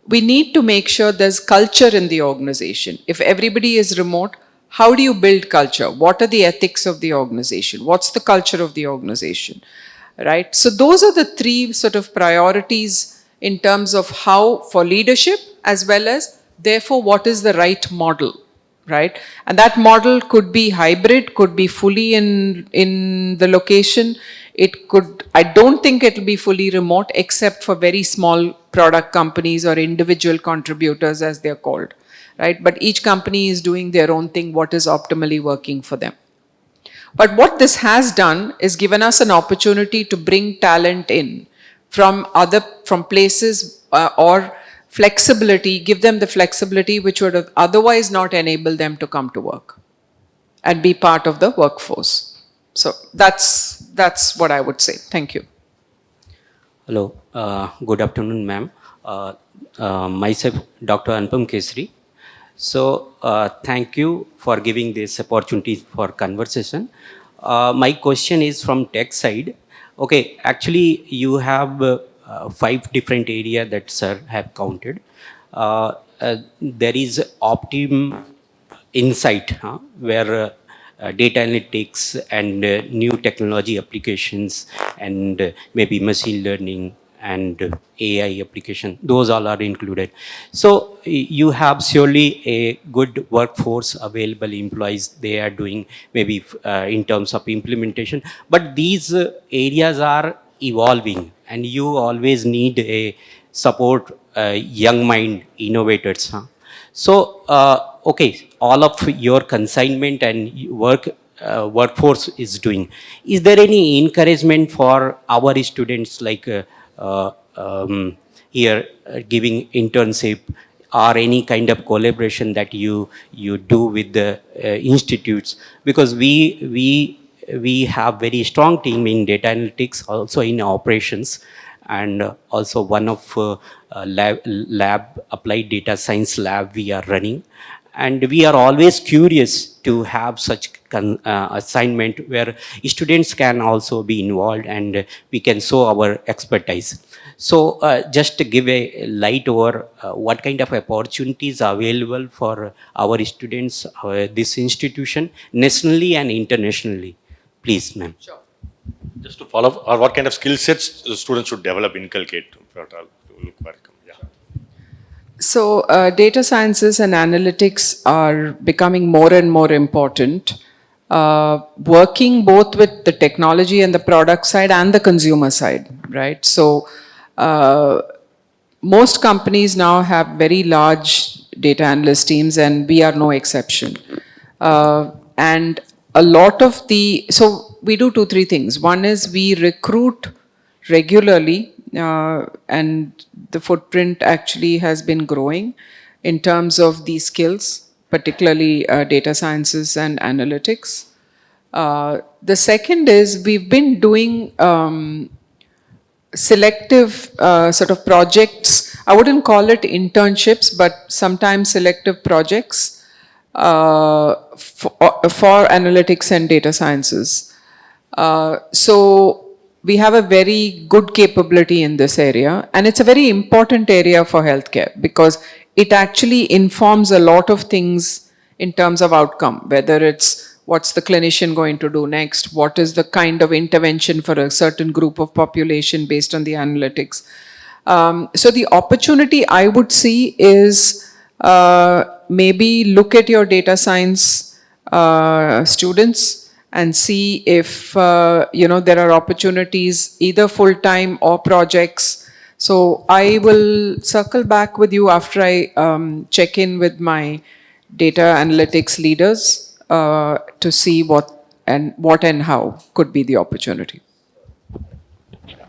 we need to make sure there's culture in the organization. If everybody is remote, how do you build culture? What are the ethics of the organization? What's the culture of the organization, right? So those are the three sort of priorities in terms of how for leadership, as well as therefore what is the right model, right? And that model could be hybrid, could be fully in the location. It could, I don't think it'll be fully remote except for very small product companies or individual contributors as they're called, right? But each company is doing their own thing, what is optimally working for them. But what this has done is given us an opportunity to bring talent in from places or flexibility, give them the flexibility which would have otherwise not enabled them to come to work and be part of the workforce. So that's what I would say. Thank you. Hello, good afternoon, ma'am. Myself, Dr. Anupam Kesri. So, thank you for giving this opportunity for conversation. My question is from tech side. Okay, actually, you have 5 different areas that sir have counted. There is Optum Insight, where data analytics and new technology applications and maybe machine learning and AI application, those all are included. So you have surely a good workforce available employees, they are doing maybe in terms of implementation, but these areas are evolving and you always need a support young mind innovators. So, okay, all of your consignment and workforce is doing. Is there any encouragement for our students like here giving internship or any kind of collaboration that you do with the institutes? Because we have very strong team in data analytics, also in operations, and also one of lab applied data science lab we are running, and we are always curious to have such assignment where students can also be involved and we can show our expertise. So just to give a light over what kind of opportunities are available for our students, this institution, nationally and internationally, please, ma'am. Sure. Just to follow up, or what kind of skill sets the students should develop, inculcate? Yeah. So data sciences and analytics are becoming more and more important, working both with the technology and the product side and the consumer side, right? So most companies now have very large data analyst teams and we are no exception. And a lot of so we do 2-3 things. One is we recruit regularly and the footprint actually has been growing in terms of these skills, particularly data sciences and analytics. The second is we've been doing selective sort of projects. I wouldn't call it internships, but sometimes selective projects for analytics and data sciences. So we have a very good capability in this area, and it's a very important area for healthcare because it actually informs a lot of things in terms of outcome, whether it's What's the clinician going to do next? What is the kind of intervention for a certain group of population based on the analytics? So the opportunity I would see is maybe look at your data science students and see if there are opportunities either full-time or projects. So I will circle back with you after I check in with my data analytics leaders to see what and how could be the opportunity.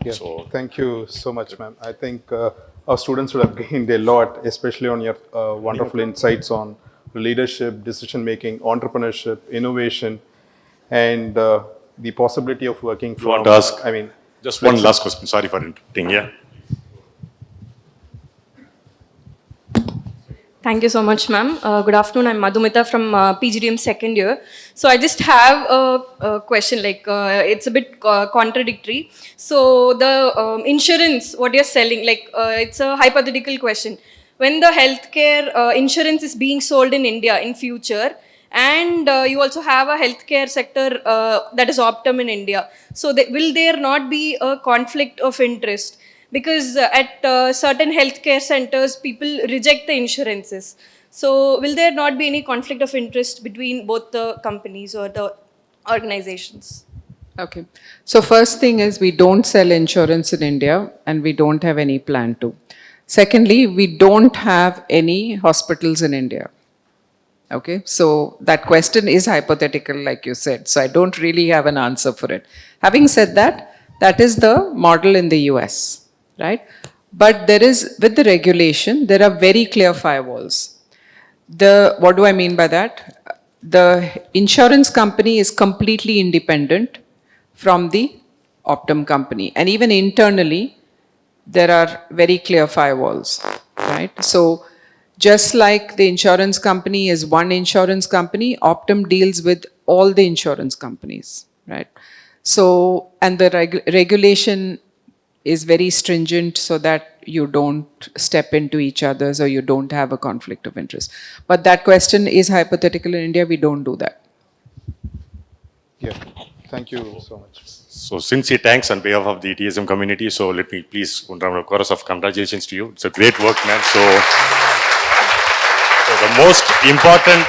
Yeah. Thank you so much, ma'am. I think our students would have gained a lot, especially on your wonderful insights on leadership, decision-making, entrepreneurship, innovation, and the possibility of working You want to ask? I mean, Just one last question. Sorry for interrupting. Yeah. Thank you so much, ma'am. Good afternoon. I'm Madhumita from PGDM second year. So I just have a question, like it's a bit contradictory. So the insurance, what you're selling, like it's a hypothetical question. When the healthcare insurance is being sold in India in future, and you also have a healthcare sector that is Optum in India. So will there not be a conflict of interest? Because at certain healthcare centers, people reject the insurances. So will there not be any conflict of interest between both the companies or the organizations? Okay. So first thing is we don't sell insurance in India and we don't have any plan to. Secondly, we don't have any hospitals in India. Okay. So that question is hypothetical, like you said. So I don't really have an answer for it. Having said that, that is the model in the US. Right? But there is, with the regulation, there are very clear firewalls. What do I mean by that? The insurance company is completely independent from the Optum company. And even internally, there are very clear firewalls, right? So just like the insurance company is one insurance company, Optum deals with all the insurance companies, right? So, and the regulation is very stringent so that you don't step into each other's or you don't have a conflict of interest. But that question is hypothetical in India, we don't do that. yeah. Thank you so much. So sincere thanks on behalf of the TSM community. So let me please one round of chorus of congratulations to you. It's a great work, man. So the most important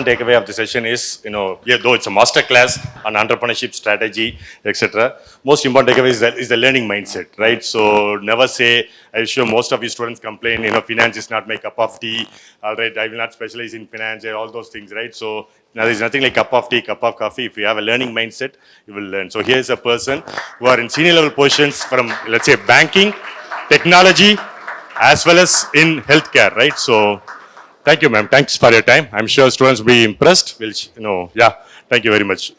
takeaway of the session is, though it's a master class on entrepreneurship strategy, etc. Most important takeaway is the learning mindset, right? So never say, I'm sure most of you students complain, finance is not my cup of tea, all right, I will not specialize in finance, all those things, right? So now there's nothing like cup of tea, cup of coffee. If you have a learning mindset, you will learn. So here's a person who are in senior level positions from, let's say, banking, technology, as well as in healthcare, right? So, thank you, ma'am. Thanks for your time. I'm sure students will be impressed. Thank you very much.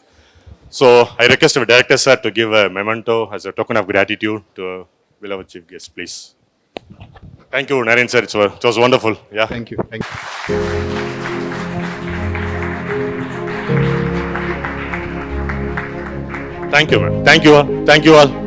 So, I request our director, sir, to give a memento as a token of gratitude to our beloved chief guest, please. Thank you, Naren, sir. It was wonderful. Yeah. Thank you. Thank you. Thank you, ma'am. Thank you all. Thank you all.